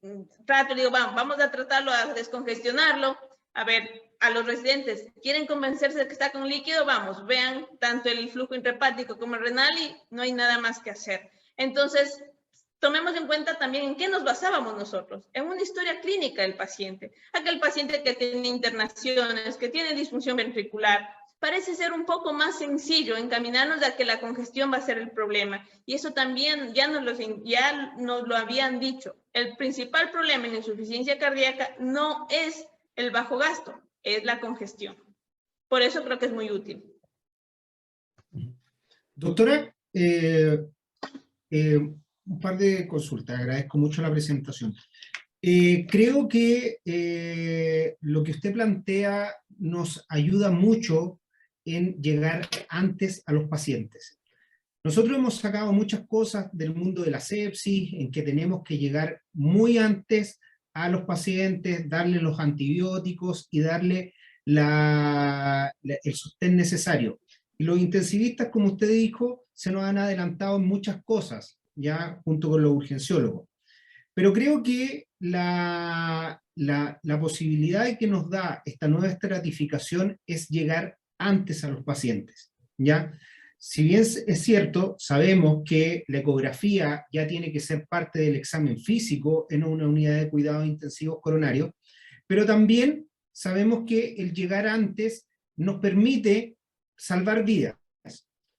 S3: digo, vamos a tratarlo, a descongestionarlo. A ver, a los residentes, ¿quieren convencerse de que está con líquido? Vamos, vean tanto el flujo intrahepático como el renal y no hay nada más que hacer. Entonces, tomemos en cuenta también en qué nos basábamos nosotros, en una historia clínica del paciente. Aquel paciente que tiene internaciones, que tiene disfunción ventricular, parece ser un poco más sencillo encaminarnos a que la congestión va a ser el problema. Y eso también ya nos lo habían dicho. El principal problema en la insuficiencia cardíaca no es el bajo gasto, es la congestión. Por eso creo que es muy útil.
S2: Doctora, un par de consultas, agradezco mucho la presentación. Creo que lo que usted plantea nos ayuda mucho en llegar antes a los pacientes. Nosotros hemos sacado muchas cosas del mundo de la sepsis, en que tenemos que llegar muy antes a los pacientes, darle los antibióticos y darle el sostén necesario. Y los intensivistas, como usted dijo, se nos han adelantado en muchas cosas, ya junto con los urgenciólogos. Pero creo que la posibilidad que nos da esta nueva estratificación es llegar antes a los pacientes, ¿ya? Si bien es cierto, sabemos que la ecografía ya tiene que ser parte del examen físico en una unidad de cuidados intensivos coronarios, pero también sabemos que el llegar antes nos permite salvar vidas.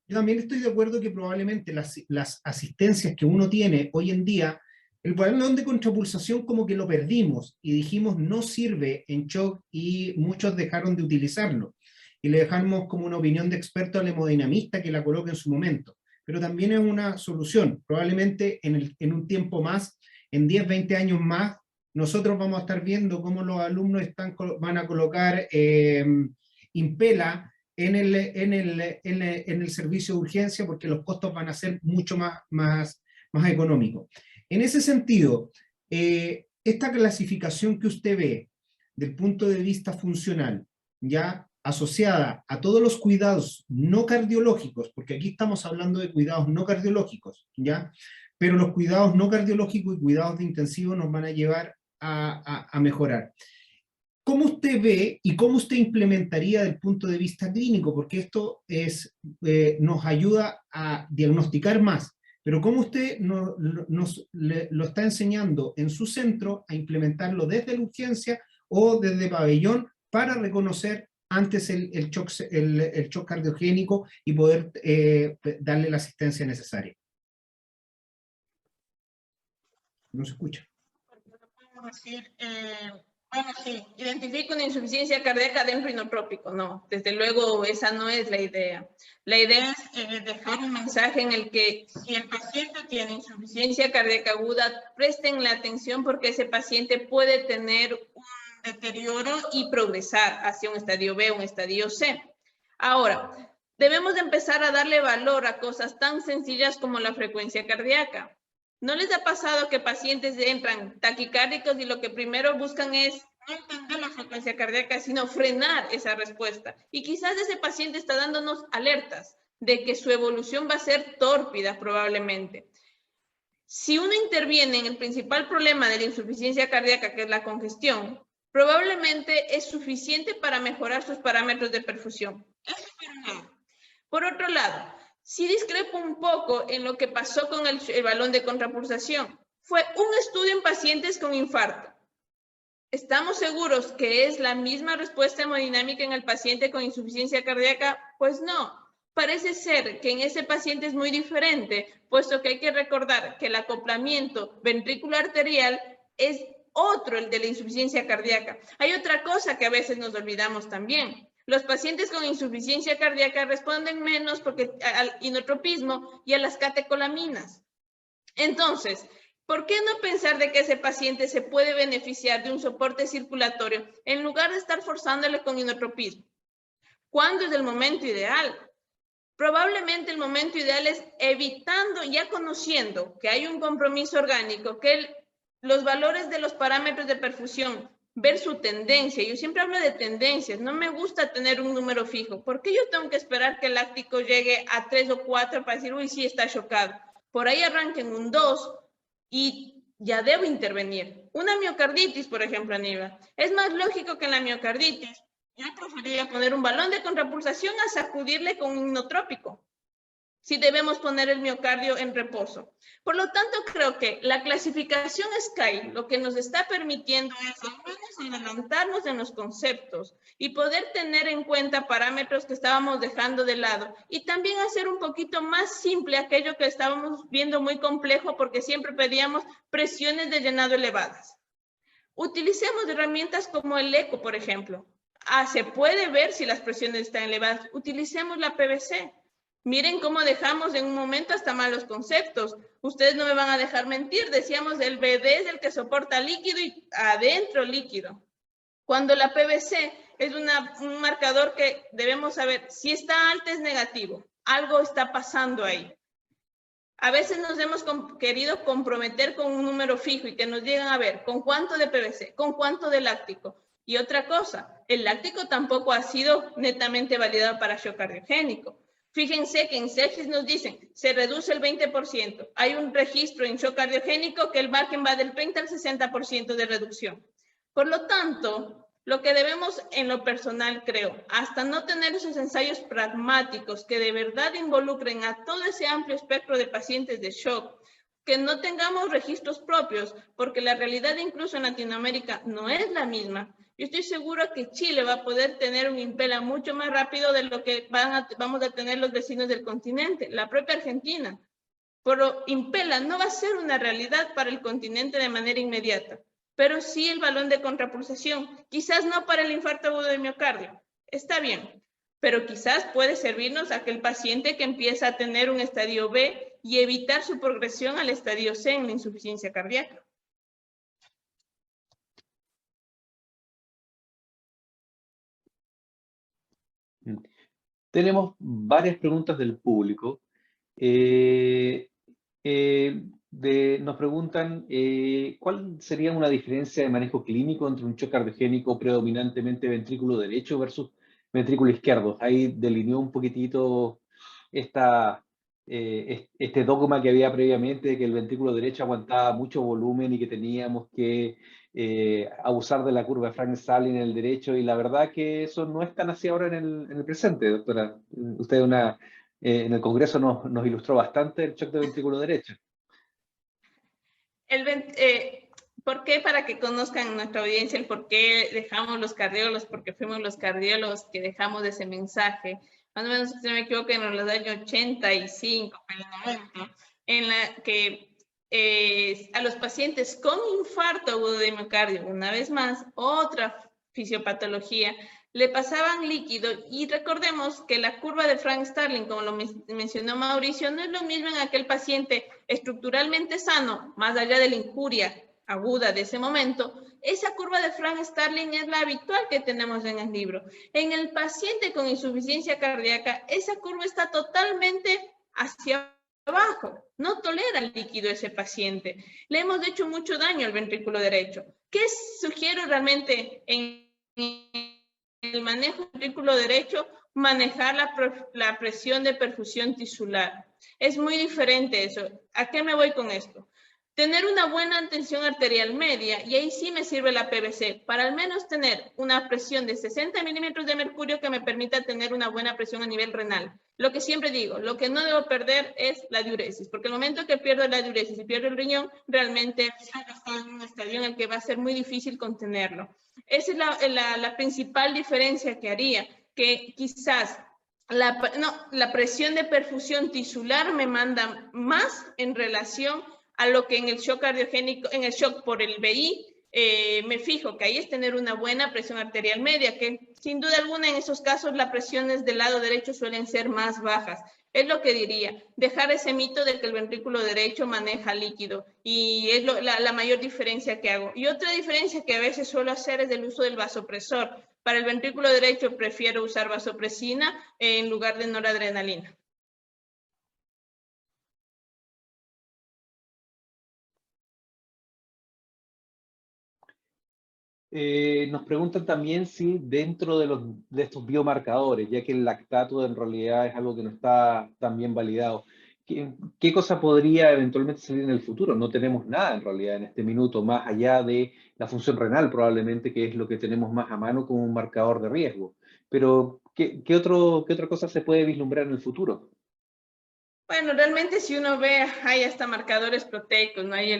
S2: Yo también estoy de acuerdo que probablemente las asistencias que uno tiene hoy en día, el balón de contrapulsación como que lo perdimos y dijimos no sirve en shock y muchos dejaron de utilizarlo. Y le dejamos como una opinión de experto al hemodinamista que la coloque en su momento. Pero también es una solución. Probablemente en un tiempo más, en 10, 20 años más, nosotros vamos a estar viendo cómo los alumnos van a colocar Impela en el servicio de urgencia porque los costos van a ser mucho más económicos. En ese sentido, esta clasificación que usted ve del punto de vista funcional, ya asociada a todos los cuidados no cardiológicos, porque aquí estamos hablando de cuidados no cardiológicos, ¿ya? Pero los cuidados no cardiológicos y cuidados de intensivo nos van a llevar a mejorar. ¿Cómo usted ve y cómo usted implementaría desde el punto de vista clínico? Porque esto nos ayuda a diagnosticar más, pero ¿cómo usted lo está enseñando en su centro a implementarlo desde la urgencia o desde pabellón para reconocer antes el shock cardiogénico y poder darle la asistencia necesaria? No se escucha.
S3: Bueno, sí, identifico una insuficiencia cardíaca de rinotrópico, no, desde luego esa no es la idea. La idea es dejar un mensaje en el que si el paciente tiene insuficiencia cardíaca aguda, presten la atención porque ese paciente puede tener un deterioro y progresar hacia un estadio B, un estadio C. Ahora, debemos de empezar a darle valor a cosas tan sencillas como la frecuencia cardíaca. ¿No les ha pasado que pacientes entran taquicárdicos y lo que primero buscan es no entender la frecuencia cardíaca, sino frenar esa respuesta? Y quizás ese paciente está dándonos alertas de que su evolución va a ser tórpida probablemente. Si uno interviene en el principal problema de la insuficiencia cardíaca, que es la congestión, probablemente es suficiente para mejorar sus parámetros de perfusión. Eso por un lado. Por otro lado, Sí discrepo un poco en lo que pasó con el balón de contrapulsación. Fue un estudio en pacientes con infarto. ¿Estamos seguros que es la misma respuesta hemodinámica en el paciente con insuficiencia cardíaca? Pues no. Parece ser que en ese paciente es muy diferente, puesto que hay que recordar que el acoplamiento ventrículo arterial es otro, el de la insuficiencia cardíaca. Hay otra cosa que a veces nos olvidamos también. Los pacientes con insuficiencia cardíaca responden menos al inotropismo y a las catecolaminas. Entonces, ¿por qué no pensar de que ese paciente se puede beneficiar de un soporte circulatorio en lugar de estar forzándole con inotropismo? ¿Cuándo es el momento ideal? Probablemente el momento ideal es evitando, ya conociendo que hay un compromiso orgánico, que los valores de los parámetros de perfusión, ver su tendencia. Yo siempre hablo de tendencias, no me gusta tener un número fijo. ¿Por qué yo tengo que esperar que el láctico llegue a 3 o 4 para decir, uy, sí, está chocado? Por ahí arranquen un 2 y ya debo intervenir. Una miocarditis, por ejemplo, Aníbal, es más lógico que en la miocarditis yo preferiría poner un balón de contrapulsación a sacudirle con un inotrópico, si debemos poner el miocardio en reposo. Por lo tanto, creo que la clasificación SCAI lo que nos está permitiendo es al menos adelantarnos en los conceptos y poder tener en cuenta parámetros que estábamos dejando de lado y también hacer un poquito más simple aquello que estábamos viendo muy complejo porque siempre pedíamos presiones de llenado elevadas. Utilicemos herramientas como el eco, por ejemplo. Se puede ver si las presiones están elevadas. Utilicemos la PVC. Miren cómo dejamos en un momento hasta malos conceptos. Ustedes no me van a dejar mentir. Decíamos el BD es el que soporta líquido y adentro líquido. Cuando la PVC es un marcador que debemos saber si está alta es negativo. Algo está pasando ahí. A veces nos hemos querido comprometer con un número fijo y que nos llegan a ver con cuánto de PVC, con cuánto de láctico. Y otra cosa, el láctico tampoco ha sido netamente validado para shock cardiogénico. Fíjense que en sepsis nos dicen, se reduce el 20%. Hay un registro en shock cardiogénico que el margen va del 30 al 60% de reducción. Por lo tanto, lo que debemos en lo personal, creo, hasta no tener esos ensayos pragmáticos que de verdad involucren a todo ese amplio espectro de pacientes de shock, que no tengamos registros propios, porque la realidad incluso en Latinoamérica no es la misma. Yo estoy segura que Chile va a poder tener un Impela mucho más rápido de lo que vamos a tener los vecinos del continente, la propia Argentina. Pero Impela no va a ser una realidad para el continente de manera inmediata, pero sí el balón de contrapulsación, quizás no para el infarto agudo de miocardio, está bien, pero quizás puede servirnos a aquel paciente que empieza a tener un estadio B y evitar su progresión al estadio C en la insuficiencia cardíaca.
S1: Tenemos varias preguntas del público. Nos preguntan ¿cuál sería una diferencia de manejo clínico entre un shock cardiogénico predominantemente ventrículo derecho versus ventrículo izquierdo? Ahí delineó un poquitito este dogma que había previamente de que el ventrículo derecho aguantaba mucho volumen y que teníamos que abusar de la curva de Frank-Starling en el derecho, y la verdad que eso no es tan así ahora en el presente, doctora. Usted en el Congreso nos ilustró bastante el shock de ventrículo derecho.
S3: ¿Por qué? Para que conozcan nuestra audiencia el por qué dejamos los cardiólogos, porque fuimos los cardiólogos que dejamos ese mensaje. Más o menos, si no me equivoco, en los años 85, 90, en la que a los pacientes con infarto agudo de miocardio, una vez más, otra fisiopatología, le pasaban líquido, y recordemos que la curva de Frank-Starling, como lo mencionó Mauricio, no es lo mismo en aquel paciente estructuralmente sano, más allá de la injuria aguda de ese momento. Esa curva de Frank-Starling es la habitual que tenemos en el libro. En el paciente con insuficiencia cardíaca, esa curva está totalmente hacia abajo, no tolera el líquido ese paciente. Le hemos hecho mucho daño al ventrículo derecho. ¿Qué sugiero realmente en el manejo del ventrículo derecho? Manejar la presión de perfusión tisular. Es muy diferente eso. ¿A qué me voy con esto? Tener una buena tensión arterial media, y ahí sí me sirve la PVC, para al menos tener una presión de 60 milímetros de mercurio que me permita tener una buena presión a nivel renal. Lo que siempre digo, lo que no debo perder es la diuresis, porque el momento que pierdo la diuresis y pierdo el riñón, realmente está en un estadio en el que va a ser muy difícil contenerlo. Esa es la principal diferencia que haría, que quizás la presión de perfusión tisular me manda más en relación a lo que en el shock cardiogénico, en el shock por el BI, me fijo que ahí es tener una buena presión arterial media, que sin duda alguna en esos casos las presiones del lado derecho suelen ser más bajas. Es lo que diría, dejar ese mito de que el ventrículo derecho maneja líquido, y es la mayor diferencia que hago. Y otra diferencia que a veces suelo hacer es el uso del vasopresor. Para el ventrículo derecho prefiero usar vasopresina en lugar de noradrenalina.
S1: Nos preguntan también si dentro de estos biomarcadores, ya que el lactato en realidad es algo que no está tan bien validado, ¿qué cosa podría eventualmente salir en el futuro? No tenemos nada en realidad en este minuto, más allá de la función renal probablemente, que es lo que tenemos más a mano como un marcador de riesgo. Pero, ¿qué otra cosa se puede vislumbrar en el futuro?
S3: Bueno, realmente si uno ve, hay hasta marcadores proteicos, ¿no? Y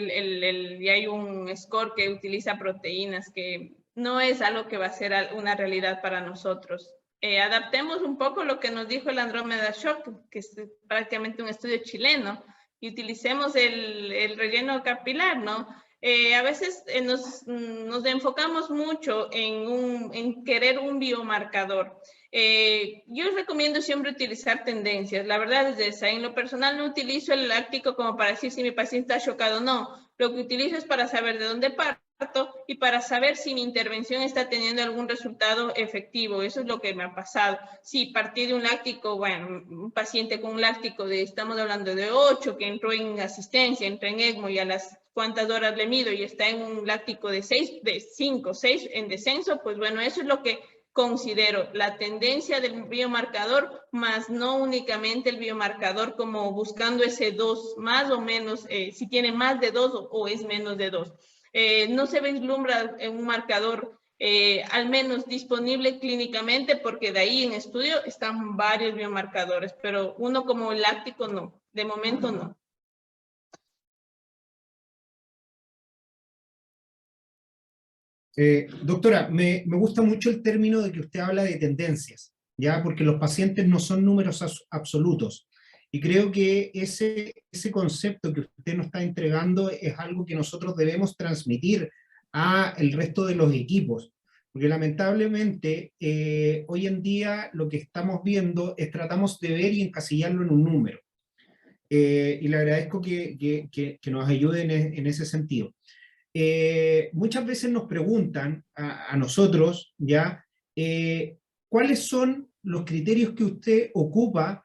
S3: hay un score que utiliza proteínas, que no es algo que va a ser una realidad para nosotros. Adaptemos un poco lo que nos dijo el Andrómeda Shock, que es prácticamente un estudio chileno, y utilicemos el relleno capilar, ¿no? A veces nos enfocamos mucho en querer un biomarcador. Yo recomiendo siempre utilizar tendencias. La verdad es esa. En lo personal no utilizo el láctico como para decir si mi paciente está chocado o no. Lo que utilizo es para saber de dónde parto y para saber si mi intervención está teniendo algún resultado efectivo. Eso es lo que me ha pasado. Si partí de un láctico, bueno, un paciente con un láctico estamos hablando de 8, que entró en asistencia, entró en ECMO y a las cuántas horas le mido y está en un láctico de 5, 6 en descenso, pues bueno, eso es lo que considero la tendencia del biomarcador, más no únicamente el biomarcador como buscando ese 2 más o menos, si tiene más de 2 o es menos de 2. No se vislumbra un marcador al menos disponible clínicamente, porque de ahí en estudio están varios biomarcadores, pero uno como el láctico no, de momento no.
S2: Doctora, me gusta mucho el término de que usted habla de tendencias, ¿ya? Porque los pacientes no son números absolutos. Y creo que ese concepto que usted nos está entregando es algo que nosotros debemos transmitir al resto de los equipos. Porque lamentablemente hoy en día lo que estamos viendo es tratamos de ver y encasillarlo en un número. Y le agradezco que nos ayuden en ese sentido. Muchas veces nos preguntan a nosotros, ¿ya? ¿Cuáles son los criterios que usted ocupa?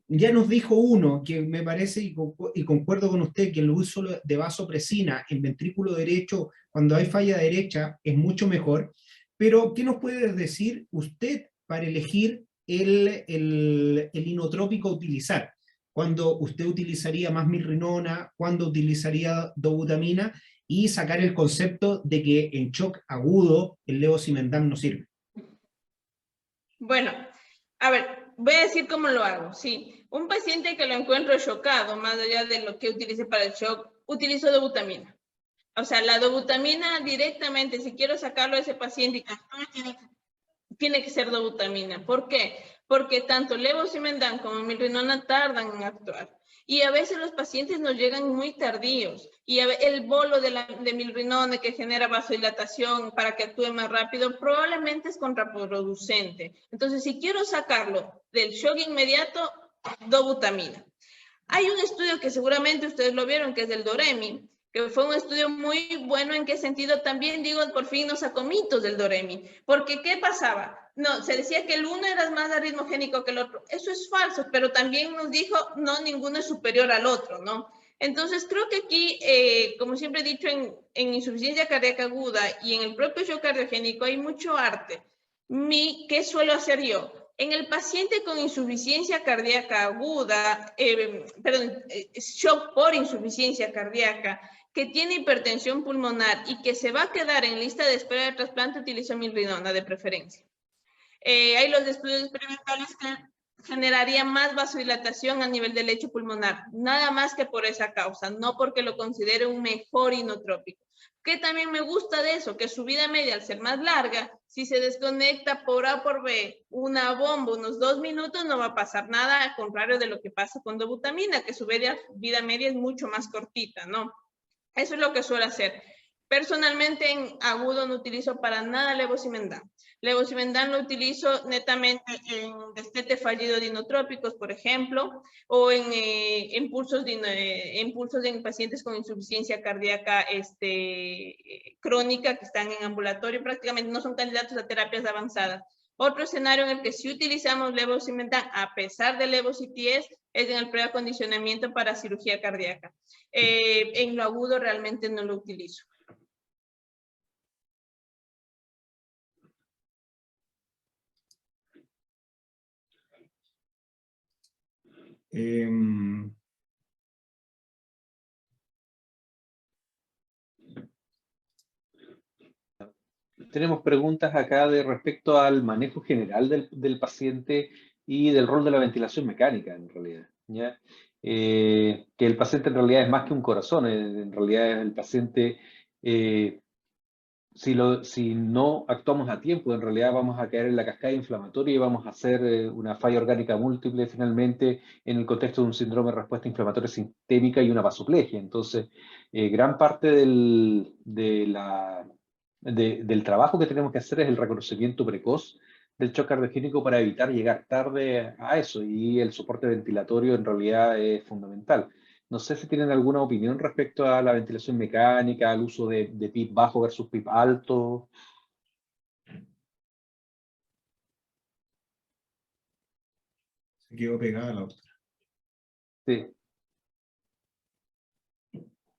S2: Ya nos dijo uno, que me parece, y concuerdo con usted, que el uso de vasopresina en ventrículo derecho, cuando hay falla derecha, es mucho mejor. Pero, ¿qué nos puede decir usted para elegir el inotrópico a utilizar? ¿Cuándo usted utilizaría más milrinona? ¿Cuándo utilizaría dobutamina? Y sacar el concepto de que en shock agudo el levosimendan no sirve.
S3: Bueno, a ver, voy a decir cómo lo hago. Sí, un paciente que lo encuentro chocado, más allá de lo que utilice para el shock, utilizo dobutamina. O sea, la dobutamina directamente, si quiero sacarlo de ese paciente y que tiene que ser dobutamina. ¿Por qué? Porque tanto levosimendan como milrinona tardan en actuar. Y a veces los pacientes nos llegan muy tardíos. Y el bolo de milrinona que genera vasodilatación para que actúe más rápido probablemente es contraproducente. Entonces, si quiero sacarlo del shock inmediato, dobutamina. Hay un estudio que seguramente ustedes lo vieron, que es del DOREMI, que fue un estudio muy bueno. ¿En qué sentido? También digo, por fin nos sacó mitos del DOREMI, porque ¿qué pasaba? No, se decía que el uno era más arritmogénico que el otro. Eso es falso, pero también nos dijo, no, ninguno es superior al otro, ¿no? Entonces, creo que aquí, como siempre he dicho, en insuficiencia cardíaca aguda y en el propio shock cardiogénico hay mucho arte. ¿Qué suelo hacer yo? En el paciente con insuficiencia cardíaca aguda, shock por insuficiencia cardíaca, que tiene hipertensión pulmonar y que se va a quedar en lista de espera de trasplante, utilizo milrinona de preferencia. Hay los estudios experimentales que generaría más vasodilatación a nivel del lecho pulmonar, nada más que por esa causa, no porque lo considere un mejor inotrópico. Que también me gusta de eso, que su vida media al ser más larga, si se desconecta por A por B una bomba unos 2 minutos, no va a pasar nada, al contrario de lo que pasa con dobutamina, que su vida media es mucho más cortita, ¿no? Eso es lo que suelo hacer. Personalmente en agudo no utilizo para nada levosimendan. Levosimendan lo utilizo netamente en destete fallido de inotrópicos, por ejemplo, o en impulsos en pacientes con insuficiencia cardíaca crónica que están en ambulatorio, prácticamente no son candidatos a terapias avanzadas. Otro escenario en el que sí utilizamos levosimendan, a pesar de levocities, es en el preacondicionamiento para cirugía cardíaca. En lo agudo realmente no lo utilizo.
S1: Tenemos preguntas acá de respecto al manejo general del paciente y del rol de la ventilación mecánica, en realidad, ¿ya? Que el paciente en realidad es más que un corazón, en realidad el paciente, si no actuamos a tiempo, en realidad vamos a caer en la cascada inflamatoria y vamos a hacer una falla orgánica múltiple finalmente en el contexto de un síndrome de respuesta inflamatoria sistémica y una vasoplegia. Entonces, gran parte del trabajo que tenemos que hacer es el reconocimiento precoz del shock cardiogénico para evitar llegar tarde a eso, y el soporte ventilatorio en realidad es fundamental. No sé si tienen alguna opinión respecto a la ventilación mecánica, al uso de PIP bajo versus PIP alto.
S2: Se quedó pegada la otra.
S1: Sí.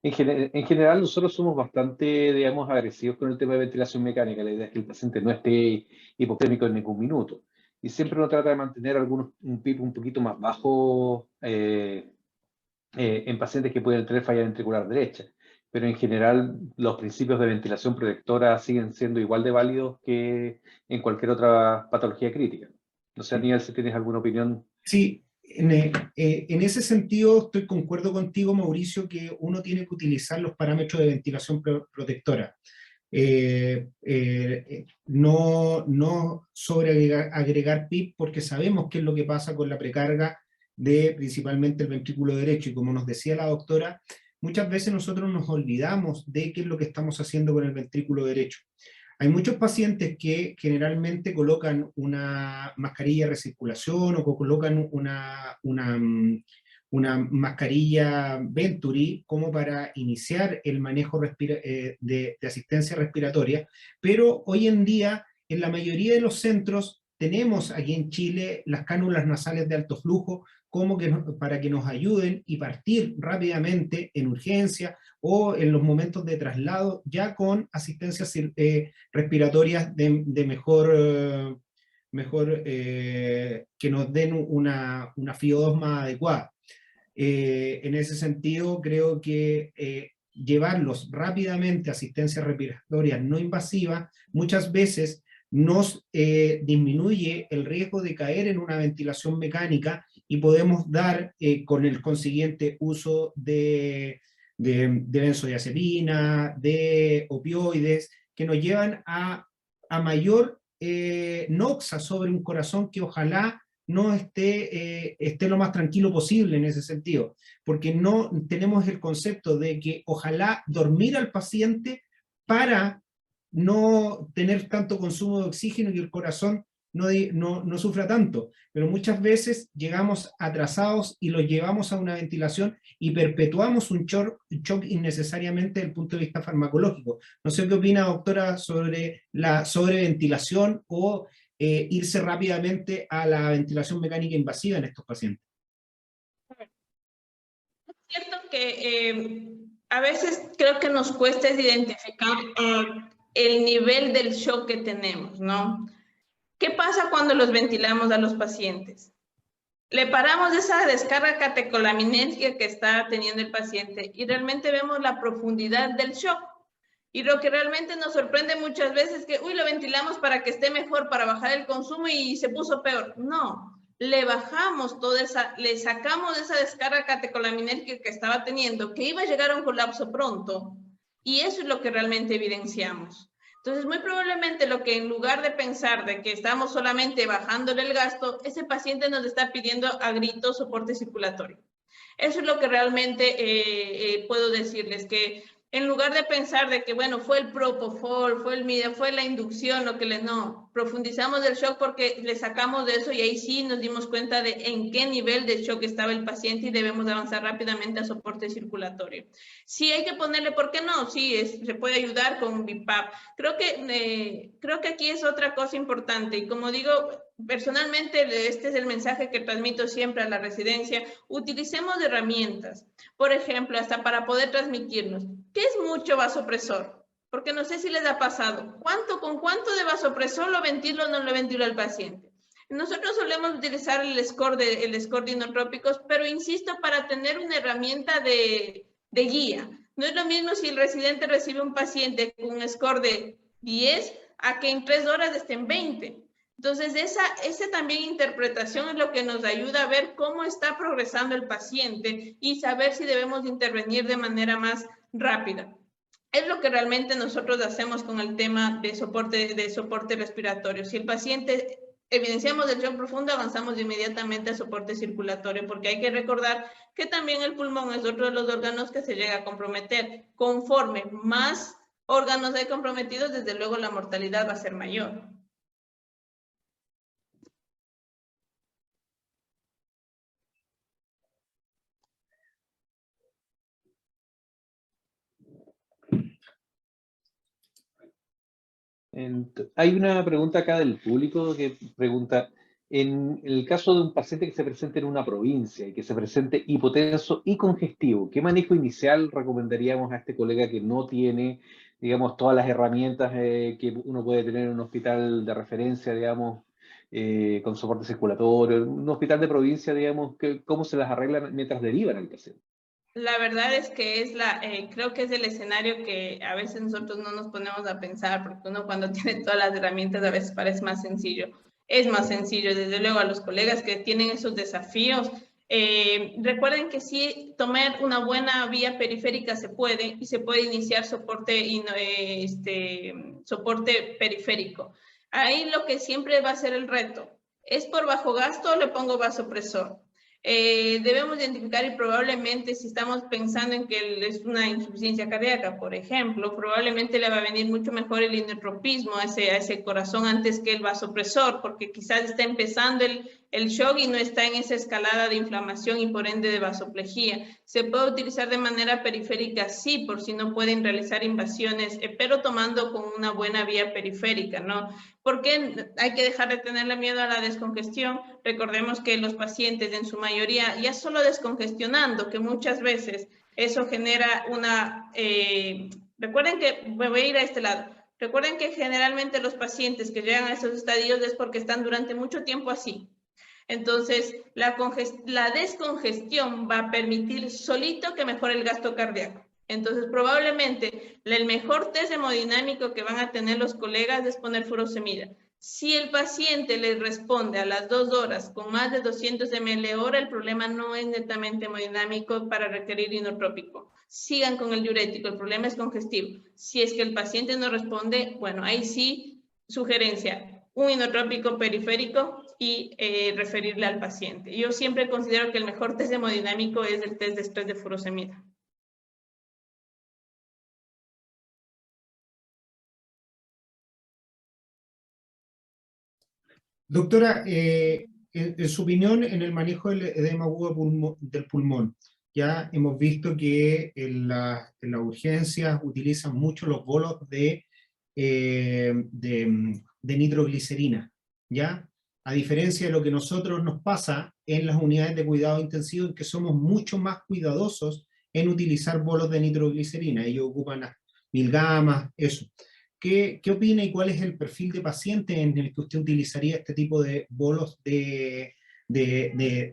S1: En general, nosotros somos bastante, digamos, agresivos con el tema de ventilación mecánica. La idea es que el paciente no esté hipotémico en ningún minuto. Y siempre uno trata de mantener un PIP un poquito más bajo en pacientes que pueden tener falla ventricular derecha. Pero en general, los principios de ventilación protectora siguen siendo igual de válidos que en cualquier otra patología crítica. No sé, Aníbal, si tienes alguna opinión.
S2: Sí, en ese sentido concuerdo contigo, Mauricio, que uno tiene que utilizar los parámetros de ventilación protectora. No agregar PIP, porque sabemos qué es lo que pasa con la precarga de principalmente el ventrículo derecho, y como nos decía la doctora, muchas veces nosotros nos olvidamos de qué es lo que estamos haciendo con el ventrículo derecho. Hay muchos pacientes que generalmente colocan una mascarilla de recirculación o colocan una mascarilla Venturi como para iniciar el manejo de asistencia respiratoria, pero hoy en día en la mayoría de los centros tenemos aquí en Chile las cánulas nasales de alto flujo para que nos ayuden y partir rápidamente en urgencia o en los momentos de traslado ya con asistencias respiratorias de mejor que nos den una FIO2 más adecuada. En ese sentido, creo que llevarlos rápidamente a asistencia respiratoria no invasiva muchas veces nos disminuye el riesgo de caer en una ventilación mecánica, y podemos dar con el consiguiente uso de benzodiazepina, de opioides, que nos llevan a mayor noxa sobre un corazón que ojalá no esté lo más tranquilo posible en ese sentido, porque no tenemos el concepto de que ojalá dormir al paciente para no tener tanto consumo de oxígeno y el corazón no sufra tanto, pero muchas veces llegamos atrasados y los llevamos a una ventilación y perpetuamos un shock innecesariamente desde el punto de vista farmacológico. No sé qué opina, doctora, sobre la sobreventilación o irse rápidamente a la ventilación mecánica invasiva en estos pacientes.
S3: Es cierto que a veces creo que nos cuesta identificar el nivel del shock que tenemos, ¿no? ¿Qué pasa cuando los ventilamos a los pacientes? Le paramos esa descarga catecolaminética que está teniendo el paciente y realmente vemos la profundidad del shock. Y lo que realmente nos sorprende muchas veces es que, lo ventilamos para que esté mejor, para bajar el consumo y se puso peor. No, le bajamos toda esa, le sacamos esa descarga catecolamínica que estaba teniendo, que iba a llegar a un colapso pronto, y eso es lo que realmente evidenciamos. Entonces, muy probablemente lo que en lugar de pensar de que estamos solamente bajándole el gasto, ese paciente nos está pidiendo a gritos soporte circulatorio. Eso es lo que realmente puedo decirles, que en lugar de pensar de que, bueno, fue el propofol, fue el MIDA, fue la inducción, lo que les no, profundizamos del shock porque le sacamos de eso y ahí sí nos dimos cuenta de en qué nivel de shock estaba el paciente y debemos avanzar rápidamente a soporte circulatorio. Sí hay que ponerle, ¿por qué no? Sí, se puede ayudar con BiPAP. Creo que aquí es otra cosa importante y como digo, personalmente este es el mensaje que transmito siempre a la residencia, utilicemos herramientas. Por ejemplo, hasta para poder transmitirnos. ¿Qué es mucho vasopresor? Porque no sé si les ha pasado. ¿Con cuánto de vasopresor lo ventilo o no lo ventilo al paciente? Nosotros solemos utilizar el score de inotrópicos, pero insisto, para tener una herramienta de guía. No es lo mismo si el residente recibe un paciente con un score de 10 a que en 3 horas esté en 20. Entonces, esa también interpretación es lo que nos ayuda a ver cómo está progresando el paciente y saber si debemos intervenir de manera más rápida. Es lo que realmente nosotros hacemos con el tema de soporte respiratorio. Si el paciente evidenciamos el shock profundo, avanzamos inmediatamente a soporte circulatorio, porque hay que recordar que también el pulmón es otro de los órganos que se llega a comprometer. Conforme más órganos hay comprometidos, desde luego la mortalidad va a ser mayor.
S1: Hay una pregunta acá del público que pregunta, en el caso de un paciente que se presente en una provincia y que se presente hipotenso y congestivo, ¿qué manejo inicial recomendaríamos a este colega que no tiene, digamos, todas las herramientas que uno puede tener en un hospital de referencia, digamos, con soporte circulatorio, un hospital de provincia, digamos, cómo se las arreglan mientras derivan al paciente?
S3: La verdad es que creo que es el escenario que a veces nosotros no nos ponemos a pensar, porque uno cuando tiene todas las herramientas a veces parece más sencillo. Es más sencillo, desde luego, a los colegas que tienen esos desafíos. Recuerden que sí, tomar una buena vía periférica se puede, y se puede iniciar soporte periférico. Ahí lo que siempre va a ser el reto, ¿es por bajo gasto o le pongo vasopresor? Debemos identificar y probablemente si estamos pensando en que es una insuficiencia cardíaca, por ejemplo, probablemente le va a venir mucho mejor el inotropismo a ese corazón antes que el vasopresor, porque quizás está empezando el shock y no está en esa escalada de inflamación y por ende de vasoplejía. Se puede utilizar de manera periférica, sí, por si no pueden realizar invasiones, pero tomando con una buena vía periférica, ¿no? Porque hay que dejar de tenerle miedo a la descongestión. Recordemos que los pacientes en su mayoría, ya solo descongestionando, que muchas veces eso genera recuerden que, me voy a ir a este lado, recuerden que generalmente los pacientes que llegan a esos estadios es porque están durante mucho tiempo así. Entonces, la descongestión va a permitir solito que mejore el gasto cardíaco. Entonces, probablemente el mejor test hemodinámico que van a tener los colegas es poner furosemida. Si el paciente les responde a las 2 horas con más de 200 ml hora, el problema no es netamente hemodinámico para requerir inotrópico. Sigan con el diurético, el problema es congestivo. Si es que el paciente no responde, bueno, ahí sí, sugerencia, un inotrópico periférico y referirle al paciente. Yo siempre considero que el mejor test hemodinámico es el test de estrés de furosemida.
S2: Doctora, en su opinión, en el manejo del edema agudo del pulmón, ya hemos visto que en las urgencias utilizan mucho los bolos de nitroglicerina, ¿ya? A diferencia de lo que nosotros nos pasa en las unidades de cuidado intensivo, en que somos mucho más cuidadosos en utilizar bolos de nitroglicerina. Ellos ocupan 1000 gamas, eso. ¿Qué opina y cuál es el perfil de paciente en el que usted utilizaría este tipo de bolos de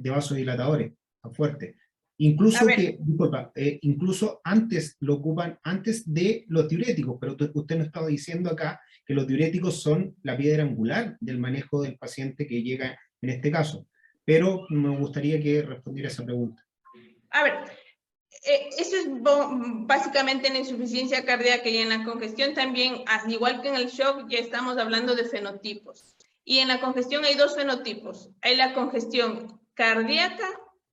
S2: vasodilatadores tan fuertes? Incluso incluso antes lo ocupan antes de los diuréticos, pero usted nos estaba diciendo acá que los diuréticos son la piedra angular del manejo del paciente que llega en este caso. pero me gustaría que respondiera esa pregunta.
S3: A ver, eso es básicamente en la insuficiencia cardíaca, y en la congestión también, al igual que en el shock, ya estamos hablando de fenotipos. Y en la congestión hay dos fenotipos. Hay la congestión cardíaca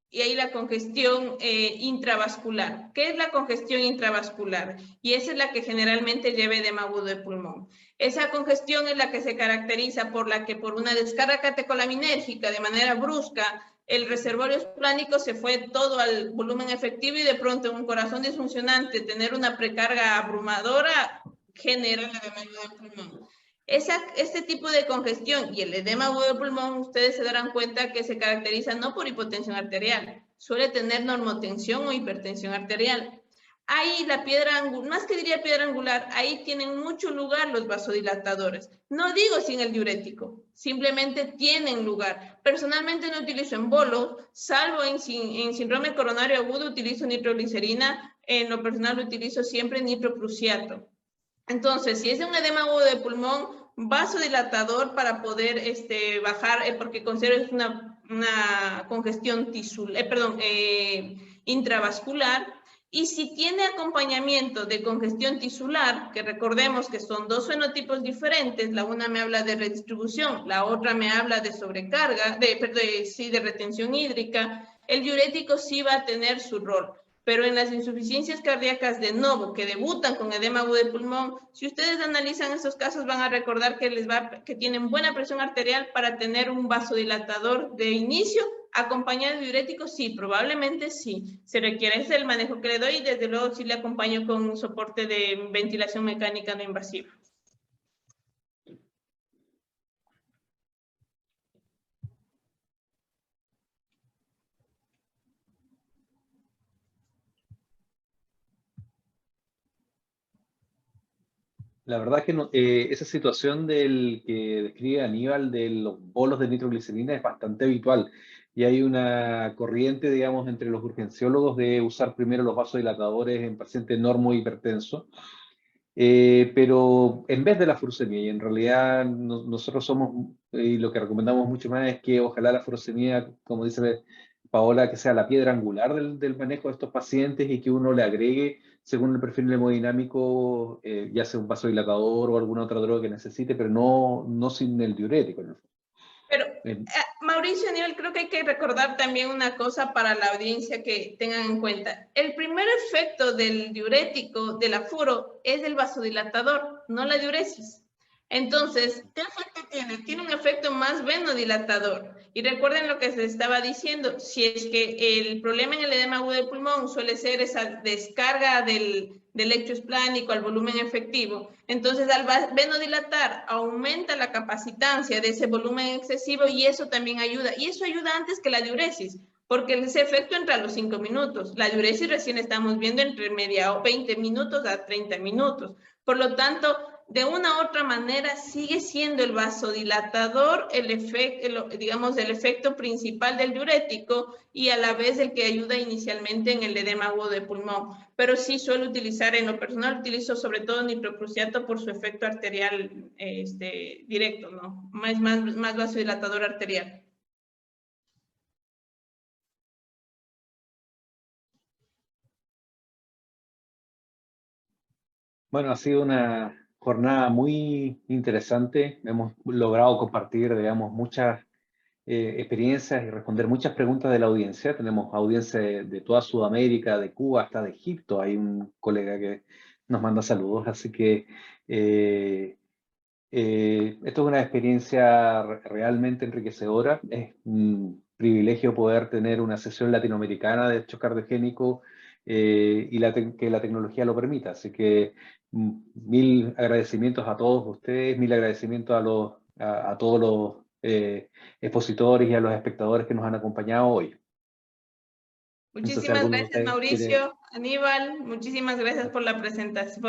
S3: y hay la congestión intravascular. ¿Qué es la congestión intravascular? Y esa es la que generalmente lleva edema agudo de pulmón. Esa congestión es la que se caracteriza por la que por una descarga catecolaminérgica de manera brusca, el reservorio esplánico se fue todo al volumen efectivo y de pronto un corazón disfuncionante, tener una precarga abrumadora, genera el edema agudo de pulmón. Este tipo de congestión y el edema agudo de pulmón, ustedes se darán cuenta que se caracteriza no por hipotensión arterial, suele tener normotensión o hipertensión arterial. Ahí la piedra angular, más que diría piedra angular, ahí tienen mucho lugar los vasodilatadores. No digo sin el diurético, simplemente tienen lugar. Personalmente no utilizo embolo, salvo en síndrome coronario agudo utilizo nitroglicerina, en lo personal utilizo siempre nitroprusiato. Entonces, si es un edema agudo de pulmón, vasodilatador para poder bajar, porque considero es una congestión intravascular. Y si tiene acompañamiento de congestión tisular, que recordemos que son dos fenotipos diferentes, la una me habla de redistribución, la otra me habla de sobrecarga, de retención hídrica, el diurético sí va a tener su rol. Pero en las insuficiencias cardíacas de novo, que debutan con edema agudo de pulmón, si ustedes analizan esos casos van a recordar que tienen buena presión arterial para tener un vasodilatador de inicio, acompañado de diuréticos, sí, probablemente sí. Se requiere, ese es el manejo que le doy y desde luego sí le acompaño con un soporte de ventilación mecánica no invasiva.
S1: La verdad es que esa situación del que describe Aníbal de los bolos de nitroglicerina es bastante habitual y hay una corriente, digamos, entre los urgenciólogos de usar primero los vasodilatadores en pacientes normo hipertensos, pero en vez de la furosemida, y en realidad nosotros somos, y lo que recomendamos mucho más es que ojalá la furosemida, como dice Paola, que sea la piedra angular del manejo de estos pacientes y que uno le agregue, según el perfil hemodinámico, ya sea un vasodilatador o alguna otra droga que necesite, pero no sin el diurético, ¿no?
S3: Pero, Mauricio, Aníbal, creo que hay que recordar también una cosa para la audiencia que tengan en cuenta. El primer efecto del diurético, del afuro, es el vasodilatador, no la diuresis. Entonces, ¿qué efecto tiene? Tiene un efecto más venodilatador. Y recuerden lo que se estaba diciendo, si es que el problema en el edema agudo del pulmón suele ser esa descarga del lecho esplánico al volumen efectivo, entonces al venodilatar aumenta la capacitancia de ese volumen excesivo y eso también ayuda. Y eso ayuda antes que la diuresis, porque ese efecto entra a los 5 minutos. La diuresis recién estamos viendo entre media o 20 minutos a 30 minutos. Por lo tanto, de una u otra manera sigue siendo el vasodilatador el efecto principal del diurético y a la vez el que ayuda inicialmente en el edema agudo de pulmón. Pero sí suelo utilizar, en lo personal utilizo sobre todo nitroprusiato por su efecto arterial directo, ¿no? Más vasodilatador arterial.
S1: Bueno, ha sido una jornada muy interesante. Hemos logrado compartir, digamos, muchas experiencias y responder muchas preguntas de la audiencia. Tenemos audiencia de toda Sudamérica, de Cuba hasta de Egipto. Hay un colega que nos manda saludos, así que esto es una experiencia realmente enriquecedora. Es un privilegio poder tener una sesión latinoamericana de shock cardiogénico y que la tecnología lo permita. Así que mil agradecimientos a todos ustedes, mil agradecimientos a todos los expositores y a los espectadores que nos han acompañado hoy.
S3: Muchísimas gracias, Mauricio, Aníbal, muchísimas gracias por la presentación,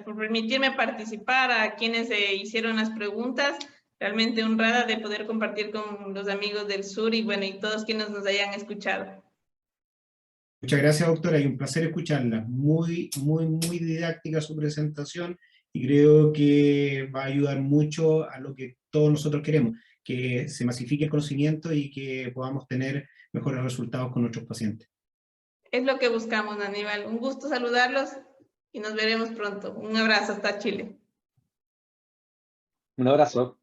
S3: por permitirme participar, a quienes hicieron las preguntas. Realmente honrada de poder compartir con los amigos del sur y bueno, y todos quienes nos hayan escuchado.
S2: Muchas gracias, doctora, y un placer escucharla. Muy didáctica su presentación y creo que va a ayudar mucho a lo que todos nosotros queremos, que se masifique el conocimiento y que podamos tener mejores resultados con nuestros pacientes.
S3: Es lo que buscamos, Aníbal. Un gusto saludarlos y nos veremos pronto. Un abrazo hasta Chile.
S1: Un abrazo.